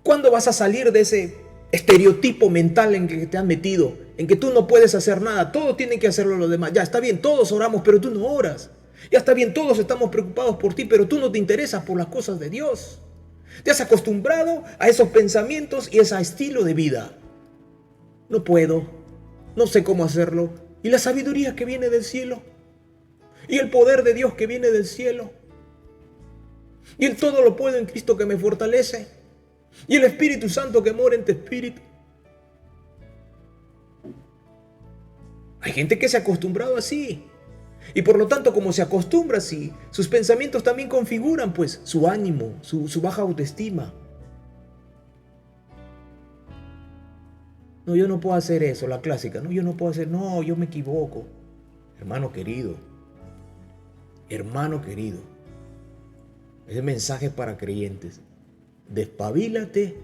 ¿Cuándo vas a salir de ese estereotipo mental en que te has metido? En que tú no puedes hacer nada, todos tienen que hacerlo los demás. Ya está bien, todos oramos, pero tú no oras. Ya está bien, todos estamos preocupados por ti, pero tú no te interesas por las cosas de Dios. Te has acostumbrado a esos pensamientos y ese estilo de vida. No puedo, no sé cómo hacerlo. ¿Y la sabiduría que viene del cielo? ¿Y el poder de Dios que viene del cielo? Y el todo lo puedo en Cristo que me fortalece. Y el Espíritu Santo que mora en tu espíritu. Hay gente que se ha acostumbrado así. Y por lo tanto, como se acostumbra así, sus pensamientos también configuran pues su ánimo, su baja autoestima. No, yo no puedo hacer eso, la clásica. No, yo no puedo hacer, no, yo me equivoco. Hermano querido, ese mensaje es para creyentes. Despabilate,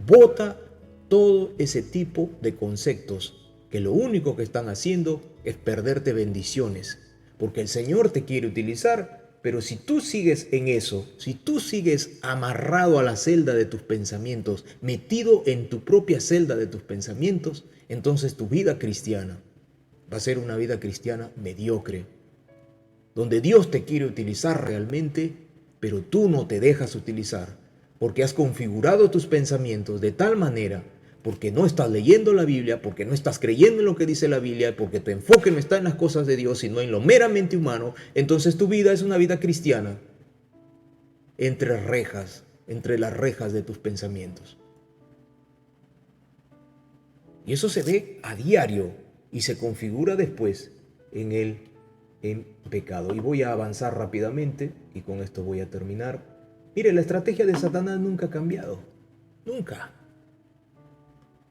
bota todo ese tipo de conceptos que lo único que están haciendo es perderte bendiciones. Porque el Señor te quiere utilizar, pero si tú sigues en eso, si tú sigues amarrado a la celda de tus pensamientos, metido en tu propia celda de tus pensamientos, entonces tu vida cristiana va a ser una vida cristiana mediocre, donde Dios te quiere utilizar realmente, pero tú no te dejas utilizar, porque has configurado tus pensamientos de tal manera, porque no estás leyendo la Biblia, porque no estás creyendo en lo que dice la Biblia, porque tu enfoque no está en las cosas de Dios, sino en lo meramente humano, entonces tu vida es una vida cristiana entre las rejas de tus pensamientos. Y eso se ve a diario y se configura después en pecado. Y voy a avanzar rápidamente y con esto voy a terminar. Mire, la estrategia de Satanás nunca ha cambiado. Nunca.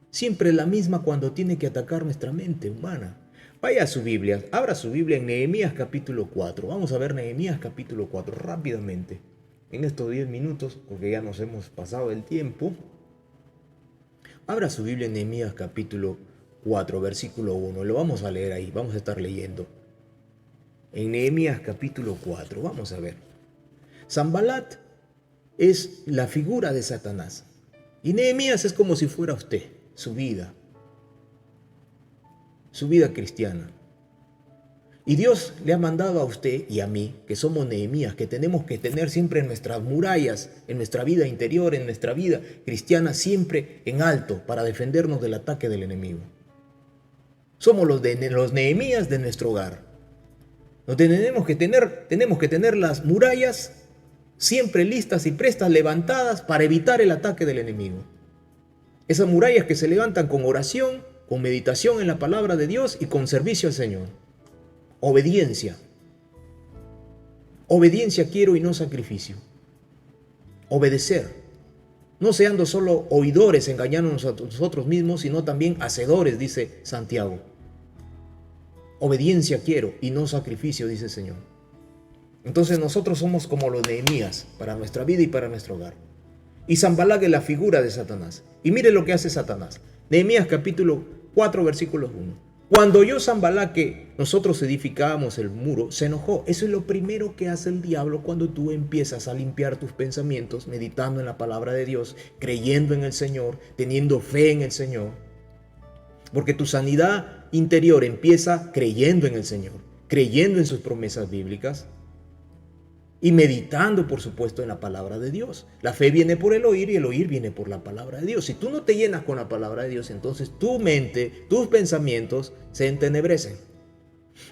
Siempre la misma cuando tiene que atacar nuestra mente humana. Vaya a su Biblia, abra su Biblia en Nehemías capítulo 4. Vamos a ver Nehemías capítulo 4 rápidamente. En estos 10 minutos, porque ya nos hemos pasado el tiempo. Abra su Biblia en Nehemías capítulo 4, versículo 1. Lo vamos a leer ahí, vamos a estar leyendo. En Nehemías capítulo 4, vamos a ver. Sanbalat es la figura de Satanás. Y Nehemías es como si fuera usted, su vida cristiana. Y Dios le ha mandado a usted y a mí, que somos Nehemías, que tenemos que tener siempre en nuestras murallas, en nuestra vida interior, en nuestra vida cristiana, siempre en alto para defendernos del ataque del enemigo. Somos los Nehemías de nuestro hogar. Tenemos que tener las murallas siempre listas y prestas, levantadas para evitar el ataque del enemigo. Esas murallas que se levantan con oración, con meditación en la palabra de Dios y con servicio al Señor. Obediencia. Obediencia quiero y no sacrificio. Obedecer. No seando solo oidores engañándonos a nosotros mismos, sino también hacedores, dice Santiago. Obediencia quiero y no sacrificio, dice el Señor. Entonces nosotros somos como los Nehemías para nuestra vida y para nuestro hogar. Y Sanbalat es la figura de Satanás. Y mire lo que hace Satanás. Nehemías capítulo 4 versículos 1. Cuando oyó Sanbalat que nosotros edificábamos el muro, se enojó. Eso es lo primero que hace el diablo cuando tú empiezas a limpiar tus pensamientos, meditando en la palabra de Dios, creyendo en el Señor, teniendo fe en el Señor. Porque tu sanidad interior empieza creyendo en el Señor, creyendo en sus promesas bíblicas y meditando, por supuesto, en la palabra de Dios. La fe viene por el oír y el oír viene por la palabra de Dios. Si tú no te llenas con la palabra de Dios, entonces tu mente, tus pensamientos se entenebrecen.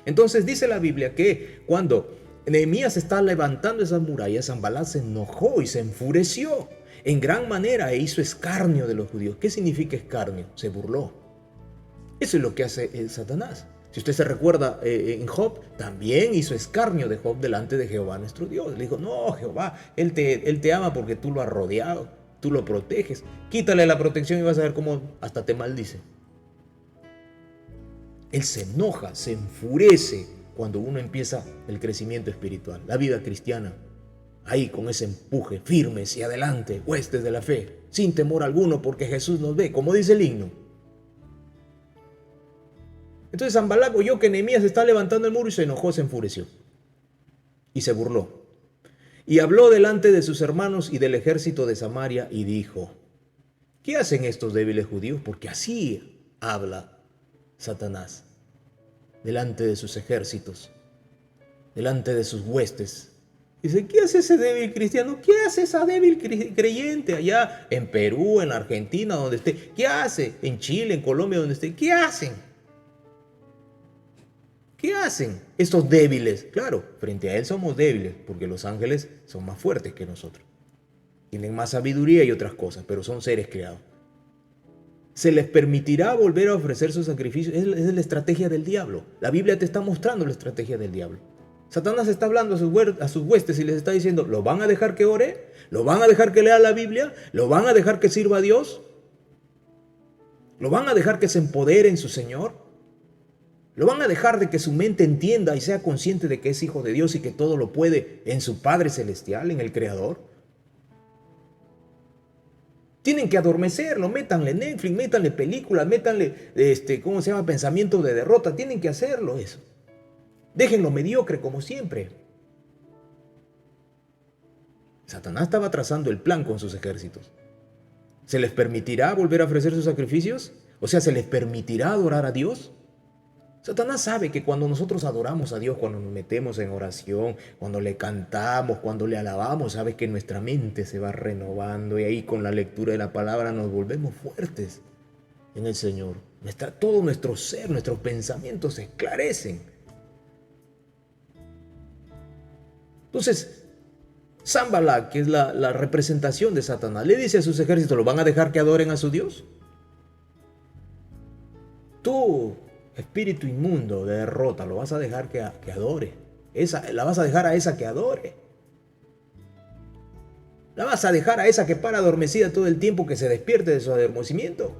Entonces dice la Biblia que cuando Nehemías está levantando esas murallas, Sanbalat se enojó y se enfureció en gran manera e hizo escarnio de los judíos. ¿Qué significa escarnio? Se burló. Eso es lo que hace Satanás. Si usted se recuerda en Job, también hizo escarnio de Job delante de Jehová nuestro Dios. Le dijo, no, Jehová, Él te ama porque tú lo has rodeado, tú lo proteges. Quítale la protección y vas a ver cómo hasta te maldice. Él se enoja, se enfurece cuando uno empieza el crecimiento espiritual, la vida cristiana. Ahí con ese empuje, firmes y adelante, huestes de la fe, sin temor alguno porque Jesús nos ve, como dice el himno. Entonces Sanbalat oyó que Nehemías está levantando el muro y se enojó, se enfureció y se burló. Y habló delante de sus hermanos y del ejército de Samaria y dijo, ¿qué hacen estos débiles judíos? Porque así habla Satanás delante de sus ejércitos, delante de sus huestes. Dice, ¿qué hace ese débil cristiano? ¿Qué hace esa débil creyente allá en Perú, en Argentina, donde esté? ¿Qué hace en Chile, en Colombia, donde esté? ¿Qué hacen? ¿Qué hacen estos débiles? Claro, frente a Él somos débiles, porque los ángeles son más fuertes que nosotros. Tienen más sabiduría y otras cosas, pero son seres creados. ¿Se les permitirá volver a ofrecer sus sacrificios? Es la estrategia del diablo. La Biblia te está mostrando la estrategia del diablo. Satanás está hablando a sus huestes y les está diciendo, ¿lo van a dejar que ore? ¿Lo van a dejar que lea la Biblia? ¿Lo van a dejar que sirva a Dios? ¿Lo van a dejar que se empodere en su Señor? ¿Lo van a dejar de que su mente entienda y sea consciente de que es hijo de Dios y que todo lo puede en su Padre Celestial, en el Creador? Tienen que adormecerlo, métanle Netflix, métanle películas, métanle, ¿cómo se llama? Pensamiento de derrota. Tienen que hacerlo eso. Déjenlo mediocre como siempre. Satanás estaba trazando el plan con sus ejércitos. ¿Se les permitirá volver a ofrecer sus sacrificios? O sea, ¿se les permitirá adorar a Dios? Satanás sabe que cuando nosotros adoramos a Dios, cuando nos metemos en oración, cuando le cantamos, cuando le alabamos, sabe que nuestra mente se va renovando y ahí con la lectura de la palabra nos volvemos fuertes en el Señor. Todo nuestro ser, nuestros pensamientos se esclarecen. Entonces, Sanballat, que es la representación de Satanás, le dice a sus ejércitos, ¿lo van a dejar que adoren a su Dios? Tú, espíritu inmundo de derrota, lo vas a dejar que adore. La vas a dejar a esa que adore. La vas a dejar a esa que para adormecida todo el tiempo, que se despierte de su adormecimiento.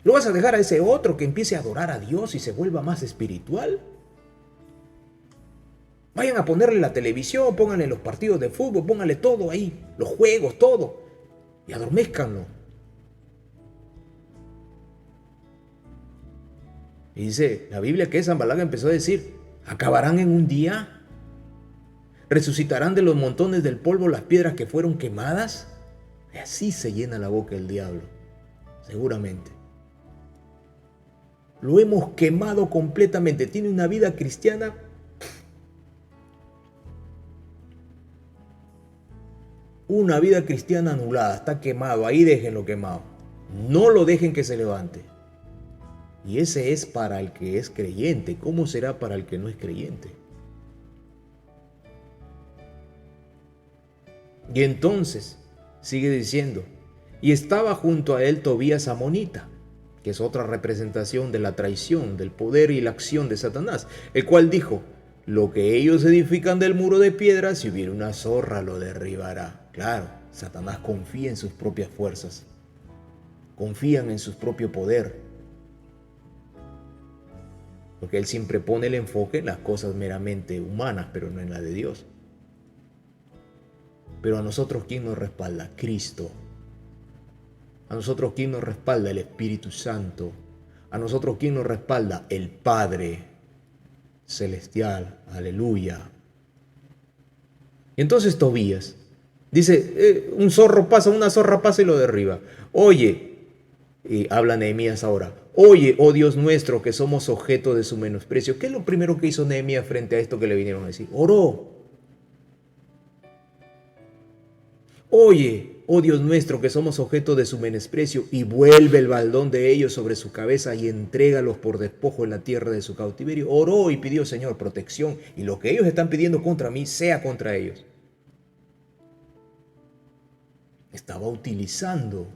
Lo vas a dejar a ese otro que empiece a adorar a Dios y se vuelva más espiritual. Vayan a ponerle la televisión, pónganle los partidos de fútbol, pónganle todo ahí, los juegos, todo. Y adormézcanlo. Y dice la Biblia que Sanballat empezó a decir, ¿acabarán en un día? ¿Resucitarán de los montones del polvo las piedras que fueron quemadas? Y así se llena la boca el diablo, seguramente. Lo hemos quemado completamente. Tiene una vida cristiana anulada, está quemado, ahí déjenlo quemado. No lo dejen que se levante. Y ese es para el que es creyente. ¿Cómo será para el que no es creyente? Y entonces, sigue diciendo, y estaba junto a él Tobías Amonita, que es otra representación de la traición, del poder y la acción de Satanás, el cual dijo, lo que ellos edifican del muro de piedra, si hubiera una zorra lo derribará. Claro, Satanás confía en sus propias fuerzas, confían en su propio poder, porque él siempre pone el enfoque en las cosas meramente humanas, pero no en la de Dios. Pero a nosotros, ¿quién nos respalda? Cristo. A nosotros, ¿quién nos respalda? El Espíritu Santo. A nosotros, ¿quién nos respalda? El Padre Celestial. Aleluya. Y entonces Tobías dice, un zorro pasa, una zorra pasa y lo derriba. Oye, y habla Nehemías ahora, oye, oh Dios nuestro, que somos objeto de su menosprecio. ¿Qué es lo primero que hizo Nehemías frente a esto que le vinieron a decir? Oró. Oye, oh Dios nuestro, que somos objeto de su menosprecio, y vuelve el baldón de ellos sobre su cabeza y entrégalos por despojo en la tierra de su cautiverio. Oró y pidió, Señor, protección, y lo que ellos están pidiendo contra mí sea contra ellos. Estaba utilizando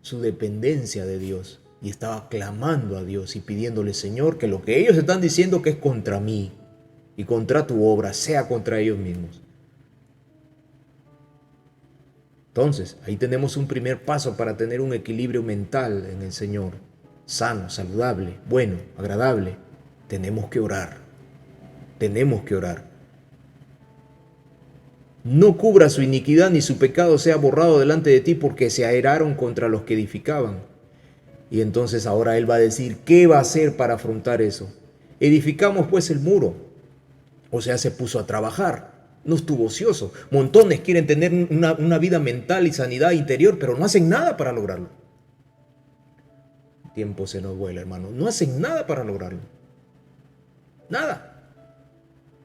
su dependencia de Dios y estaba clamando a Dios y pidiéndole, Señor, que lo que ellos están diciendo que es contra mí y contra tu obra sea contra ellos mismos. Entonces, ahí tenemos un primer paso para tener un equilibrio mental en el Señor, sano, saludable, bueno, agradable. Tenemos que orar. Tenemos que orar. No cubra su iniquidad ni su pecado sea borrado delante de ti, porque se airaron contra los que edificaban. Y entonces ahora él va a decir, ¿qué va a hacer para afrontar eso? Edificamos pues el muro. O sea, se puso a trabajar. No estuvo ocioso. Montones quieren tener una vida mental y sanidad interior, pero no hacen nada para lograrlo. El tiempo se nos vuela, hermano. No hacen nada para lograrlo. Nada.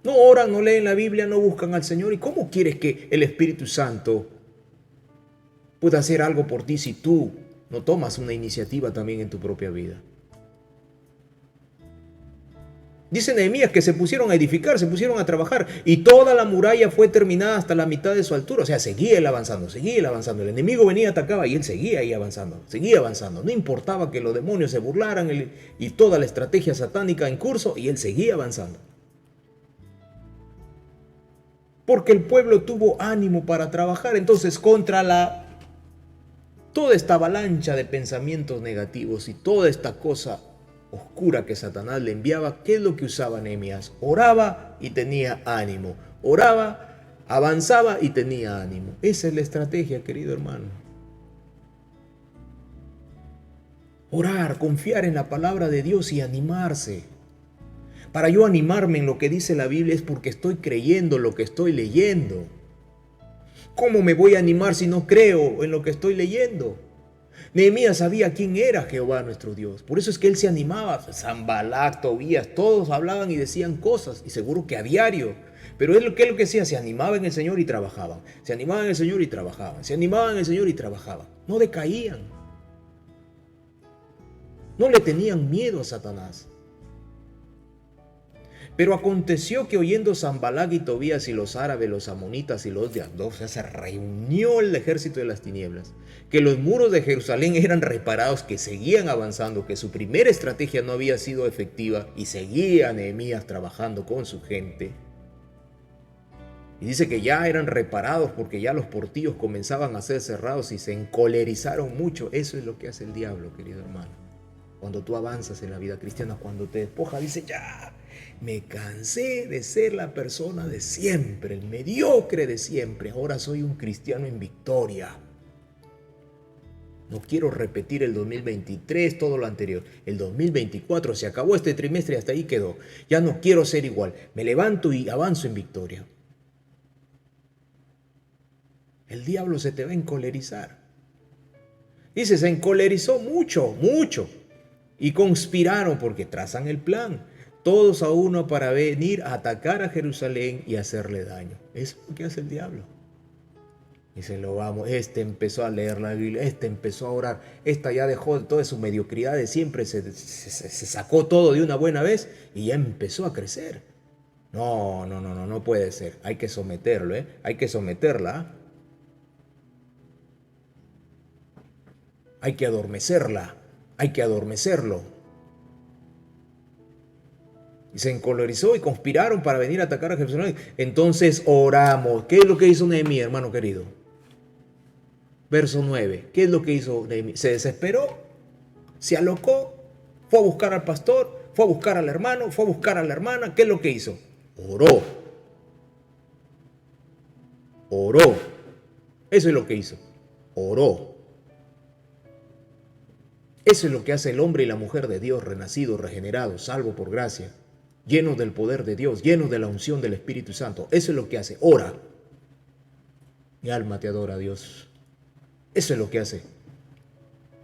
No oran, no leen la Biblia, no buscan al Señor. ¿Y cómo quieres que el Espíritu Santo pueda hacer algo por ti si tú no tomas una iniciativa también en tu propia vida? Dice Nehemías que se pusieron a edificar, se pusieron a trabajar y toda la muralla fue terminada hasta la mitad de su altura. O sea, seguía él avanzando, seguía él avanzando. El enemigo venía, atacaba y él seguía ahí avanzando, seguía avanzando. No importaba que los demonios se burlaran y toda la estrategia satánica en curso y él seguía avanzando. Porque el pueblo tuvo ánimo para trabajar. Entonces, contra toda esta avalancha de pensamientos negativos y toda esta cosa oscura que Satanás le enviaba, ¿qué es lo que usaba Nehemías? Oraba y tenía ánimo. Oraba, avanzaba y tenía ánimo. Esa es la estrategia, querido hermano. Orar, confiar en la palabra de Dios y animarse. Para yo animarme en lo que dice la Biblia es porque estoy creyendo lo que estoy leyendo. ¿Cómo me voy a animar si no creo en lo que estoy leyendo? Nehemías sabía quién era Jehová nuestro Dios. Por eso es que él se animaba. Sanbalat, Tobías, todos hablaban y decían cosas. Y seguro que a diario. Pero él, ¿qué es lo que hacía? Se animaba en el Señor y trabajaban. Se animaban en el Señor y trabajaban. Se animaban en el Señor y trabajaban. No decaían. No le tenían miedo a Satanás. Pero aconteció que oyendo Sanbalat y Tobías y los árabes, los amonitas y los de Asdod, o sea, se reunió el ejército de las tinieblas, que los muros de Jerusalén eran reparados, que seguían avanzando, que su primera estrategia no había sido efectiva y seguía Nehemías trabajando con su gente. Y dice que ya eran reparados porque ya los portillos comenzaban a ser cerrados y se encolerizaron mucho. Eso es lo que hace el diablo, querido hermano. Cuando tú avanzas en la vida cristiana, cuando te despoja, dice ya, me cansé de ser la persona de siempre, el mediocre de siempre. Ahora soy un cristiano en victoria. No quiero repetir el 2023, todo lo anterior. El 2024 se acabó este trimestre y hasta ahí quedó. Ya no quiero ser igual. Me levanto y avanzo en victoria. El diablo se te va a encolerizar. Dice, se encolerizó mucho, mucho. Y conspiraron porque trazan el plan. Todos a uno para venir a atacar a Jerusalén y hacerle daño. Eso es lo que hace el diablo. Dice, lo vamos, este empezó a leer la Biblia, este empezó a orar, esta ya dejó toda su mediocridad de siempre, se sacó todo de una buena vez y ya empezó a crecer. No puede ser. Hay que someterlo, hay que someterla. Hay que adormecerla, hay que adormecerlo. Y se encolerizó y conspiraron para venir a atacar a Jerusalén. Entonces oramos. ¿Qué es lo que hizo Nehemías, hermano querido? Verso 9. ¿Qué es lo que hizo Nehemías? Se desesperó, se alocó, fue a buscar al pastor, fue a buscar al hermano, fue a buscar a la hermana. ¿Qué es lo que hizo? Oró. Oró. Eso es lo que hizo. Oró. Eso es lo que hace el hombre y la mujer de Dios, renacido, regenerado, salvo por gracia, llenos del poder de Dios, llenos de la unción del Espíritu Santo. Eso es lo que hace. Ora. Mi alma te adora, Dios. Eso es lo que hace.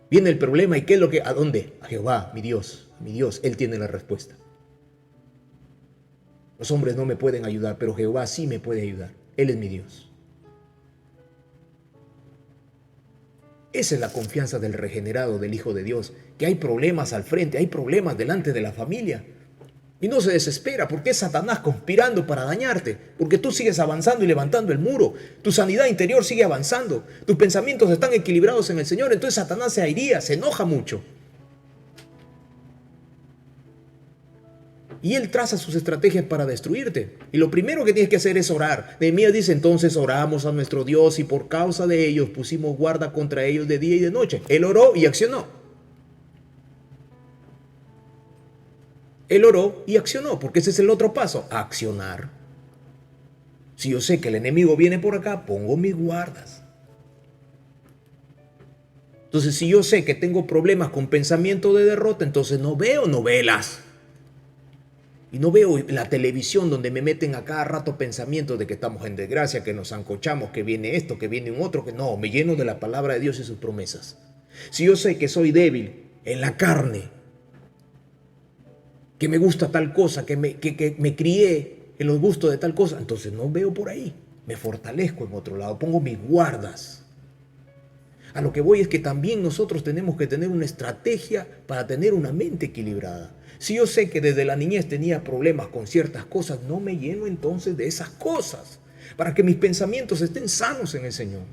Viene el problema y ¿qué es lo que? ¿A dónde? A Jehová, mi Dios. Él tiene la respuesta. Los hombres no me pueden ayudar, pero Jehová sí me puede ayudar. Él es mi Dios. Esa es la confianza del regenerado, del Hijo de Dios, que hay problemas al frente, hay problemas delante de la familia. Y no se desespera porque es Satanás conspirando para dañarte, porque tú sigues avanzando y levantando el muro, tu sanidad interior sigue avanzando, tus pensamientos están equilibrados en el Señor, entonces Satanás se airía, se enoja mucho. Y él traza sus estrategias para destruirte. Y lo primero que tienes que hacer es orar. Nehemías dice, entonces oramos a nuestro Dios y por causa de ellos pusimos guarda contra ellos de día y de noche. Él oró y accionó. Él oró y accionó, porque ese es el otro paso, accionar. Si yo sé que el enemigo viene por acá, pongo mis guardas. Entonces, si yo sé que tengo problemas con pensamiento de derrota, entonces no veo novelas. Y no veo la televisión donde me meten a cada rato pensamientos de que estamos en desgracia, que nos ancochamos, que viene esto, que viene un otro. Que no, me lleno de la palabra de Dios y sus promesas. Si yo sé que soy débil en la carne, que me gusta tal cosa, que me crié en los gustos de tal cosa, entonces no veo por ahí. Me fortalezco en otro lado, pongo mis guardas. A lo que voy es que también nosotros tenemos que tener una estrategia para tener una mente equilibrada. Si yo sé que desde la niñez tenía problemas con ciertas cosas, no me lleno entonces de esas cosas, para que mis pensamientos estén sanos en el Señor.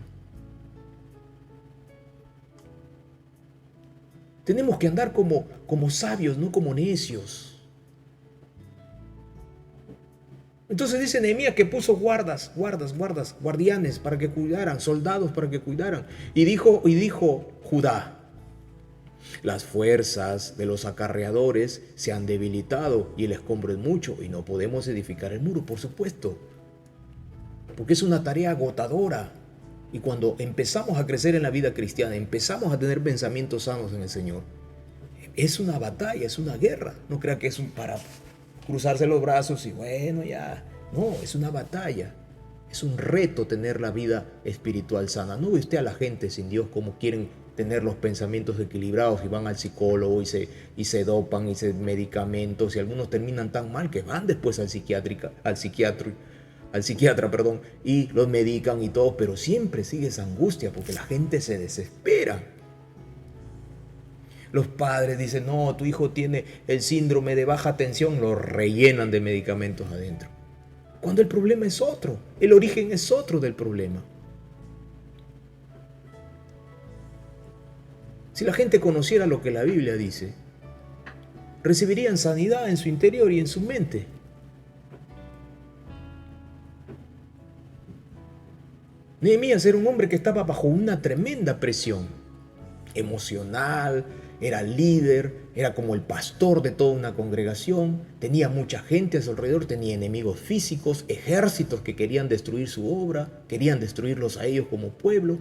Tenemos que andar como sabios, no como necios. Entonces dice Nehemías que puso guardianes para que cuidaran, soldados para que cuidaran. Y dijo Judá: las fuerzas de los acarreadores se han debilitado y el escombro es mucho y no podemos edificar el muro, por supuesto, porque es una tarea agotadora. Y cuando empezamos a crecer en la vida cristiana, empezamos a tener pensamientos sanos en el Señor, es una batalla, es una guerra. No crea que es para cruzarse los brazos y bueno, ya. No, es una batalla. Es un reto tener la vida espiritual sana. ¿No ve usted a la gente sin Dios cómo quieren tener los pensamientos equilibrados y van al psicólogo y se dopan y se medicamentos, y algunos terminan tan mal que van después al psiquiatra, y los medican y todo, pero siempre sigue esa angustia porque la gente se desespera. Los padres dicen: no, tu hijo tiene el síndrome de baja tensión, lo rellenan de medicamentos adentro. Cuando el problema es otro, el origen es otro del problema. Si la gente conociera lo que la Biblia dice, recibirían sanidad en su interior y en su mente. Nehemías era un hombre que estaba bajo una tremenda presión emocional, era líder, era como el pastor de toda una congregación, tenía mucha gente a su alrededor, tenía enemigos físicos, ejércitos que querían destruir su obra, querían destruirlos a ellos como pueblo.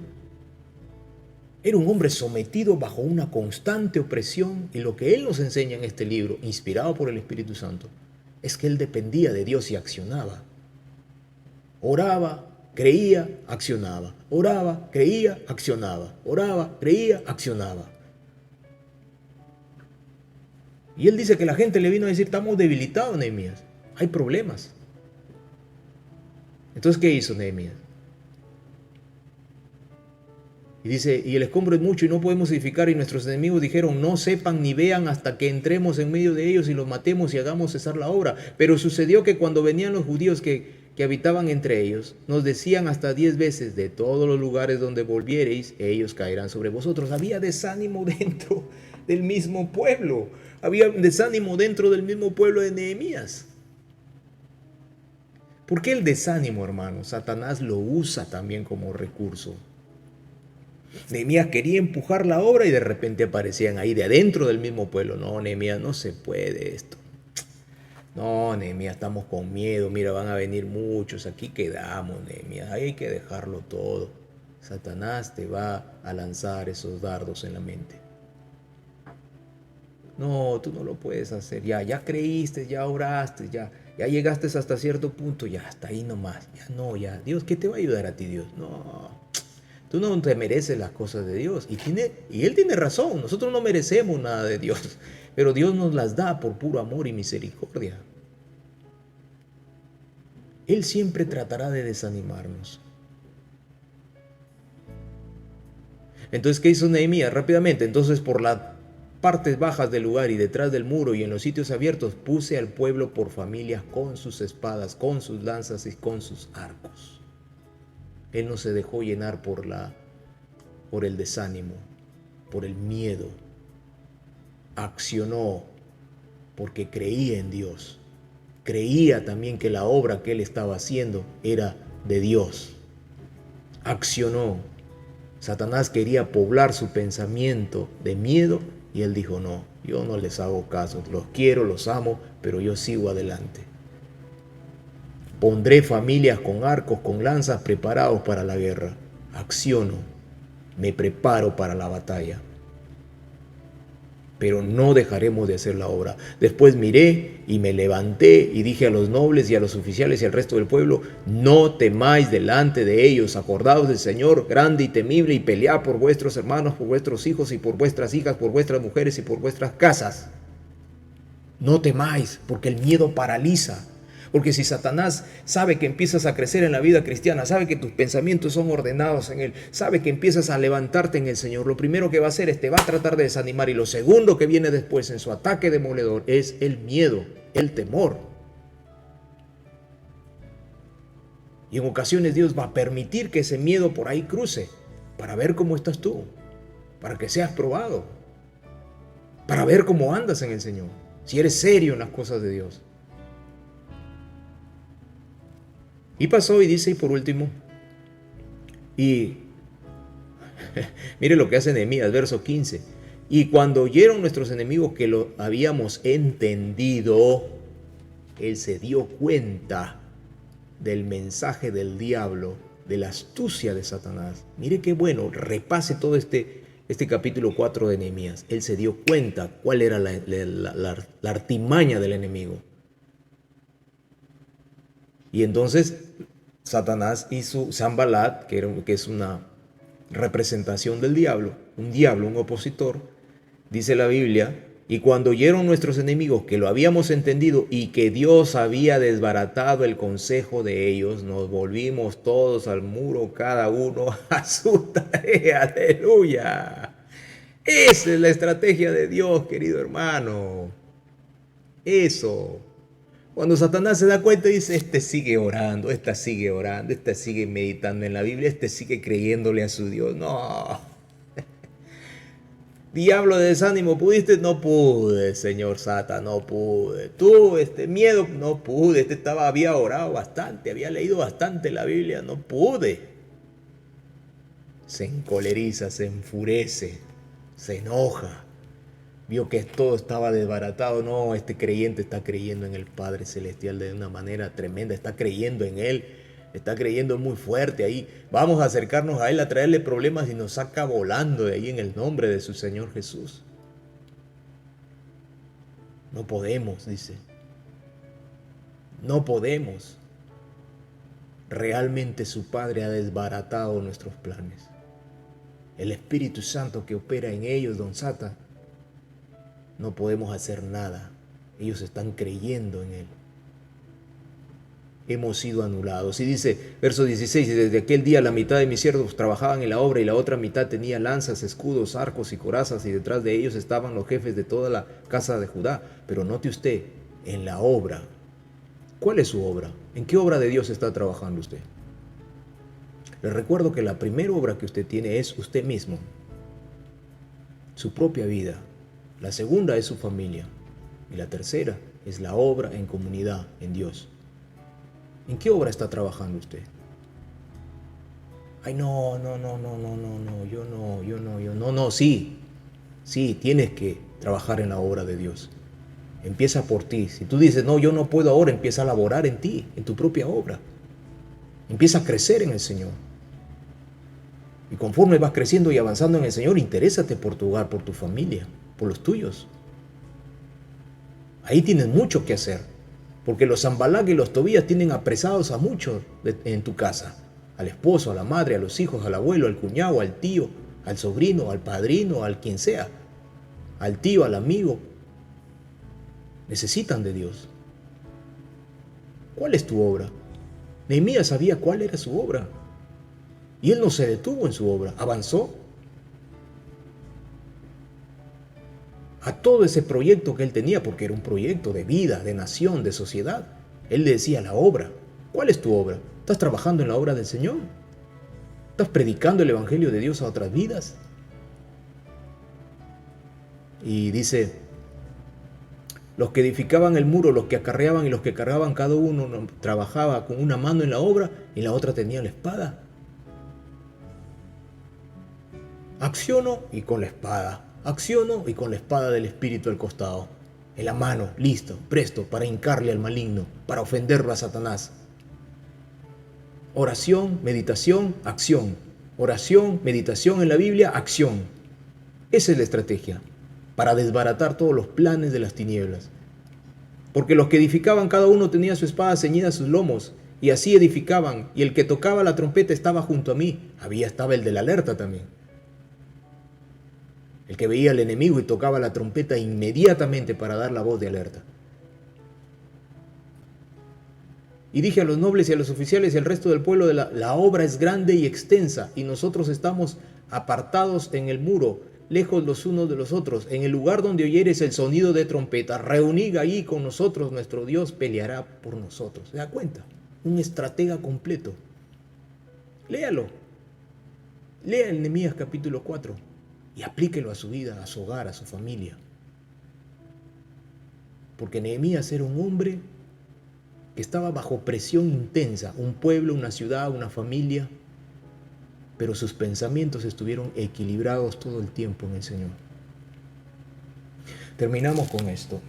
Era un hombre sometido bajo una constante opresión, y lo que él nos enseña en este libro, inspirado por el Espíritu Santo, es que él dependía de Dios y accionaba. Oraba, creía, accionaba. Oraba, creía, accionaba. Oraba, creía, accionaba. Y él dice que la gente le vino a decir: estamos debilitados, Nehemías, hay problemas. Entonces, ¿qué hizo Nehemías? Y dice: y el escombro es mucho y no podemos edificar, y nuestros enemigos dijeron: no sepan ni vean hasta que entremos en medio de ellos y los matemos y hagamos cesar la obra. Pero sucedió que cuando venían los judíos que habitaban entre ellos, nos decían hasta 10 veces: de todos los lugares donde volviereis, ellos caerán sobre vosotros. Había desánimo dentro del mismo pueblo. Había desánimo dentro del mismo pueblo de Nehemías. ¿Por qué el desánimo, hermano? Satanás lo usa también como recurso. Nehemías quería empujar la obra y de repente aparecían ahí de adentro del mismo pueblo: no, Nehemías, no se puede esto. No, Nehemías, estamos con miedo, mira, van a venir muchos, aquí quedamos, Nehemías, ahí hay que dejarlo todo. Satanás te va a lanzar esos dardos en la mente. No, tú no lo puedes hacer, ya creíste, ya oraste, ya llegaste hasta cierto punto, ya hasta ahí nomás, ya, Dios, ¿qué te va a ayudar a ti, Dios? No, tú no te mereces las cosas de Dios, y Él tiene razón, nosotros no merecemos nada de Dios, pero Dios nos las da por puro amor y misericordia. Él siempre tratará de desanimarnos. Entonces, ¿qué hizo Nehemías? Rápidamente, entonces por las partes bajas del lugar y detrás del muro y en los sitios abiertos puse al pueblo por familias con sus espadas, con sus lanzas y con sus arcos. Él no se dejó llenar por el desánimo, por el miedo. Accionó porque creía en Dios. Creía también que la obra que él estaba haciendo era de Dios. Accionó. Satanás quería poblar su pensamiento de miedo y él dijo: no, yo no les hago caso, los quiero, los amo, pero yo sigo adelante. Pondré familias con arcos, con lanzas preparados para la guerra. Acciono, me preparo para la batalla. Pero no dejaremos de hacer la obra. Después miré y me levanté y dije a los nobles y a los oficiales y al resto del pueblo: no temáis delante de ellos, acordaos del Señor grande y temible, y pelead por vuestros hermanos, por vuestros hijos y por vuestras hijas, por vuestras mujeres y por vuestras casas. No temáis, porque el miedo paraliza. Porque si Satanás sabe que empiezas a crecer en la vida cristiana, sabe que tus pensamientos son ordenados en Él, sabe que empiezas a levantarte en el Señor, lo primero que va a hacer es te va a tratar de desanimar, y lo segundo que viene después en su ataque demoledor es el miedo, el temor. Y en ocasiones Dios va a permitir que ese miedo por ahí cruce para ver cómo estás tú, para que seas probado, para ver cómo andas en el Señor, si eres serio en las cosas de Dios. Y pasó y dice, y por último, y mire lo que hace Nehemías, verso 15. Y cuando oyeron nuestros enemigos que lo habíamos entendido, él se dio cuenta del mensaje del diablo, de la astucia de Satanás. Mire qué bueno, repase todo este capítulo 4 de Nehemías. Él se dio cuenta cuál era la artimaña del enemigo. Y entonces Satanás y su Sanbalat, que es una representación del diablo, un opositor, dice la Biblia, y cuando oyeron nuestros enemigos que lo habíamos entendido y que Dios había desbaratado el consejo de ellos, nos volvimos todos al muro, cada uno a su tarea. ¡Aleluya! Esa es la estrategia de Dios, querido hermano. Eso. Cuando Satanás se da cuenta, dice, este sigue orando, esta sigue meditando en la Biblia, este sigue creyéndole a su Dios. No. Diablo de desánimo, ¿pudiste? No pude, señor Satan, no pude. Tú, miedo, no pude. Había orado bastante, había leído bastante la Biblia, no pude. Se encoleriza, se enfurece, se enoja. Vio que todo estaba desbaratado. No, este creyente está creyendo en el Padre Celestial de una manera tremenda. Está creyendo en Él. Está creyendo muy fuerte ahí. Vamos a acercarnos a Él, a traerle problemas, y nos saca volando de ahí en el nombre de su Señor Jesús. No podemos, dice. No podemos. Realmente su Padre ha desbaratado nuestros planes. El Espíritu Santo que opera en ellos, don Sata, no podemos hacer nada. Ellos están creyendo en Él. Hemos sido anulados. Y dice, verso 16, y desde aquel día la mitad de mis siervos trabajaban en la obra y la otra mitad tenía lanzas, escudos, arcos y corazas, y detrás de ellos estaban los jefes de toda la casa de Judá. Pero note usted, en la obra, ¿cuál es su obra? ¿En qué obra de Dios está trabajando usted? Le recuerdo que la primera obra que usted tiene es usted mismo, su propia vida. La segunda es su familia. Y la tercera es la obra en comunidad, en Dios. ¿En qué obra está trabajando usted? Ay, no, sí, tienes que trabajar en la obra de Dios. Empieza por ti. Si tú dices, no, yo no puedo ahora, empieza a laborar en ti, en tu propia obra. Empieza a crecer en el Señor. Y conforme vas creciendo y avanzando en el Señor, interésate por tu hogar, por tu familia, por los tuyos. Ahí tienes mucho que hacer, porque los Sanbalat y los Tobías tienen apresados a muchos en tu casa. Al esposo, a la madre, a los hijos, al abuelo, al cuñado, al tío, al sobrino, al padrino, al quien sea. Al tío, al amigo. Necesitan de Dios. ¿Cuál es tu obra? Nehemías sabía cuál era su obra. Y él no se detuvo en su obra, avanzó a todo ese proyecto que él tenía, porque era un proyecto de vida, de nación, de sociedad. Él le decía la obra. ¿Cuál es tu obra? ¿Estás trabajando en la obra del Señor? ¿Estás predicando el Evangelio de Dios a otras vidas? Y dice, los que edificaban el muro, los que acarreaban y los que cargaban, cada uno trabajaba con una mano en la obra y la otra tenía la espada. Acciono y con la espada. Acciono y con la espada del Espíritu al costado. En la mano, listo, presto para hincarle al maligno, para ofenderlo a Satanás. Oración, meditación, acción. Oración, meditación en la Biblia, acción. Esa es la estrategia para desbaratar todos los planes de las tinieblas. Porque los que edificaban, cada uno tenía su espada ceñida a sus lomos, y así edificaban, y el que tocaba la trompeta estaba junto a mí. Estaba el de la alerta también. El que veía al enemigo y tocaba la trompeta inmediatamente para dar la voz de alerta. Y dije a los nobles y a los oficiales y al resto del pueblo, la obra es grande y extensa, y nosotros estamos apartados en el muro, lejos los unos de los otros. En el lugar donde oyeres el sonido de trompeta, reunid ahí con nosotros, nuestro Dios peleará por nosotros. ¿Se da cuenta? Un estratega completo. Léalo. Lea el Nehemías capítulo 4 y aplíquelo a su vida, a su hogar, a su familia. Porque Nehemías era un hombre que estaba bajo presión intensa, un pueblo, una ciudad, una familia, pero sus pensamientos estuvieron equilibrados todo el tiempo en el Señor. Terminamos con esto.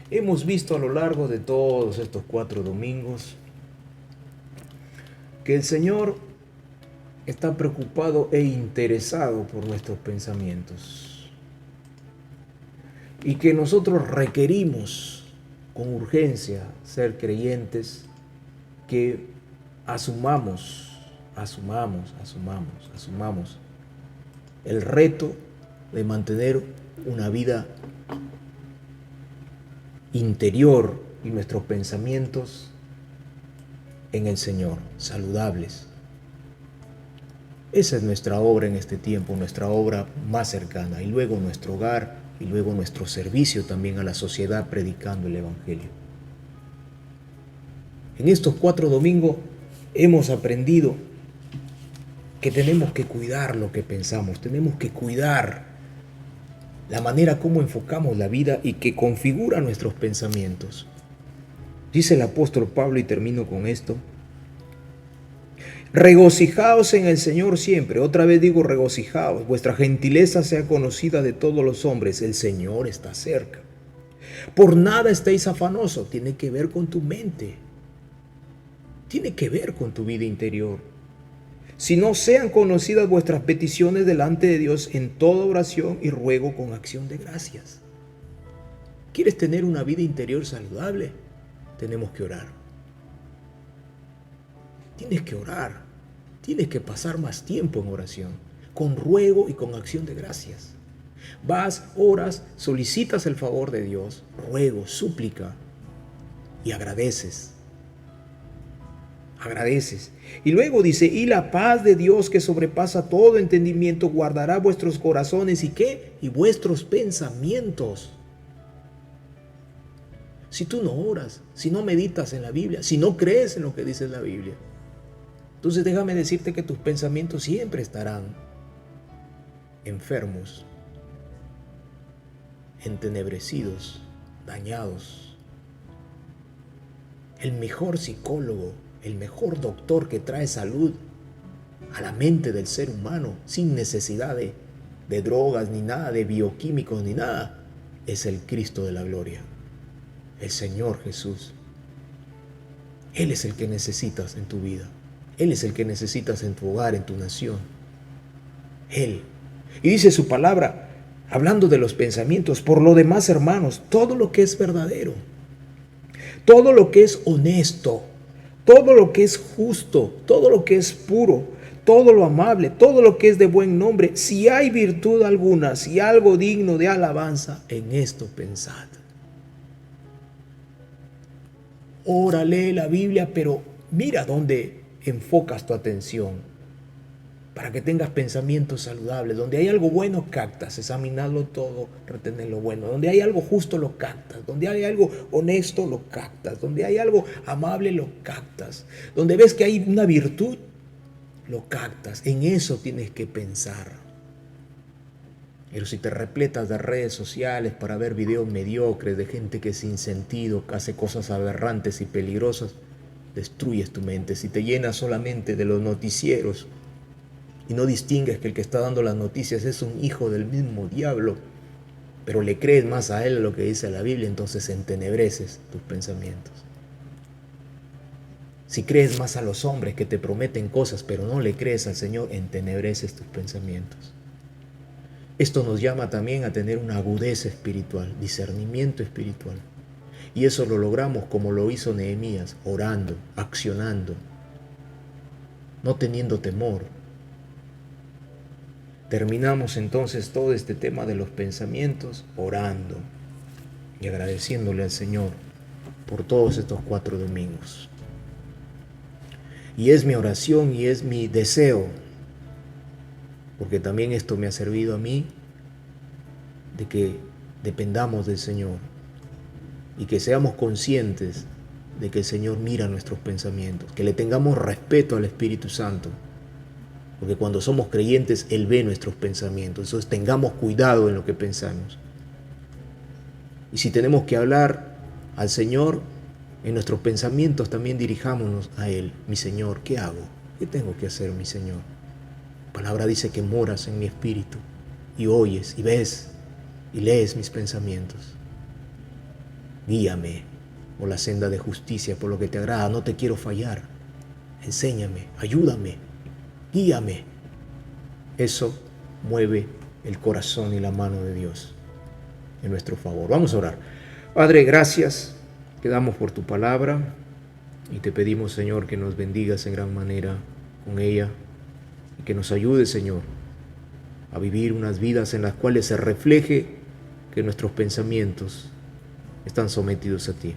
Hemos visto a lo largo de todos estos 4 domingos que el Señor está preocupado e interesado por nuestros pensamientos y que nosotros requerimos con urgencia ser creyentes que asumamos el reto de mantener una vida interior y nuestros pensamientos en el Señor, saludables. Esa es nuestra obra en este tiempo, nuestra obra más cercana, y luego nuestro hogar, y luego nuestro servicio también a la sociedad predicando el Evangelio. En estos 4 domingos hemos aprendido que tenemos que cuidar lo que pensamos, tenemos que cuidar la manera como enfocamos la vida y que configura nuestros pensamientos. Dice el apóstol Pablo, y termino con esto: regocijaos en el Señor siempre. Otra vez digo, regocijaos. Vuestra gentileza sea conocida de todos los hombres. El Señor está cerca. Por nada estéis afanosos. Tiene que ver con tu mente. Tiene que ver con tu vida interior. Si no sean conocidas vuestras peticiones delante de Dios en toda oración y ruego con acción de gracias. ¿Quieres tener una vida interior saludable? Tenemos que orar. Tienes que orar, tienes que pasar más tiempo en oración, con ruego y con acción de gracias. Vas, oras, solicitas el favor de Dios, ruego, súplica y agradeces. Agradeces. Y luego dice, y la paz de Dios que sobrepasa todo entendimiento guardará vuestros corazones y ¿qué? Y vuestros pensamientos. Si tú no oras, si no meditas en la Biblia, si no crees en lo que dice la Biblia, entonces déjame decirte que tus pensamientos siempre estarán enfermos, entenebrecidos, dañados. El mejor psicólogo, el mejor doctor que trae salud a la mente del ser humano sin necesidad de drogas ni nada, de bioquímicos ni nada, es el Cristo de la gloria, el Señor Jesús. Él es el que necesitas en tu vida. Él es el que necesitas en tu hogar, en tu nación. Él. Y dice su palabra, hablando de los pensamientos, por lo demás, hermanos, todo lo que es verdadero, todo lo que es honesto, todo lo que es justo, todo lo que es puro, todo lo amable, todo lo que es de buen nombre, si hay virtud alguna, si algo digno de alabanza, en esto pensad. Ora, lee la Biblia, pero mira dónde enfocas tu atención para que tengas pensamientos saludables. Donde hay algo bueno, captas, examinarlo todo, retener lo bueno. Donde hay algo justo, lo captas. Donde hay algo honesto, lo captas. Donde hay algo amable, lo captas. Donde ves que hay una virtud, lo captas. En eso tienes que pensar. Pero si te repletas de redes sociales para ver videos mediocres de gente que sin sentido, que hace cosas aberrantes y peligrosas, destruyes tu mente. Si te llenas solamente de los noticieros y no distingues que el que está dando las noticias es un hijo del mismo diablo, pero le crees más a él lo que dice la Biblia, entonces entenebreces tus pensamientos. Si crees más a los hombres que te prometen cosas, pero no le crees al Señor, entenebreces tus pensamientos. Esto nos llama también a tener una agudeza espiritual, discernimiento espiritual. Y eso lo logramos como lo hizo Nehemías, orando, accionando, no teniendo temor. Terminamos entonces todo este tema de los pensamientos orando y agradeciéndole al Señor por todos estos 4 domingos. Y es mi oración y es mi deseo, porque también esto me ha servido a mí, de que dependamos del Señor y que seamos conscientes de que el Señor mira nuestros pensamientos, que le tengamos respeto al Espíritu Santo, porque cuando somos creyentes Él ve nuestros pensamientos, entonces tengamos cuidado en lo que pensamos. Y si tenemos que hablar al Señor, en nuestros pensamientos también dirijámonos a Él. Mi Señor, ¿qué hago? ¿Qué tengo que hacer, mi Señor? La palabra dice que moras en mi espíritu y oyes y ves y lees mis pensamientos. Guíame por la senda de justicia, por lo que te agrada. No te quiero fallar. Enséñame, ayúdame, guíame. Eso mueve el corazón y la mano de Dios en nuestro favor. Vamos a orar. Padre, gracias. Te damos por tu palabra y te pedimos, Señor, que nos bendigas en gran manera con ella y que nos ayude, Señor, a vivir unas vidas en las cuales se refleje que nuestros pensamientos están sometidos a ti.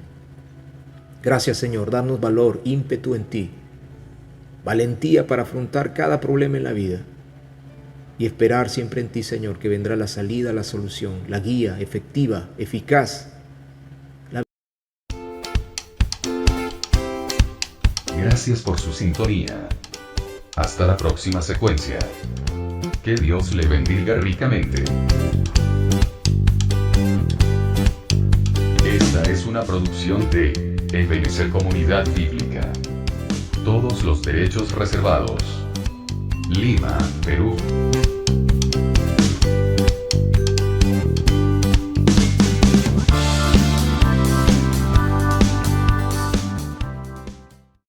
Gracias, Señor, danos valor, ímpetu en ti, valentía para afrontar cada problema en la vida y esperar siempre en ti, Señor, que vendrá la salida, la solución, la guía efectiva, eficaz.
Gracias por su sintonía. Hasta la próxima secuencia. Que Dios le bendiga ricamente. Esta es una producción de Ebenezer Comunidad Bíblica. Todos los derechos reservados. Lima, Perú.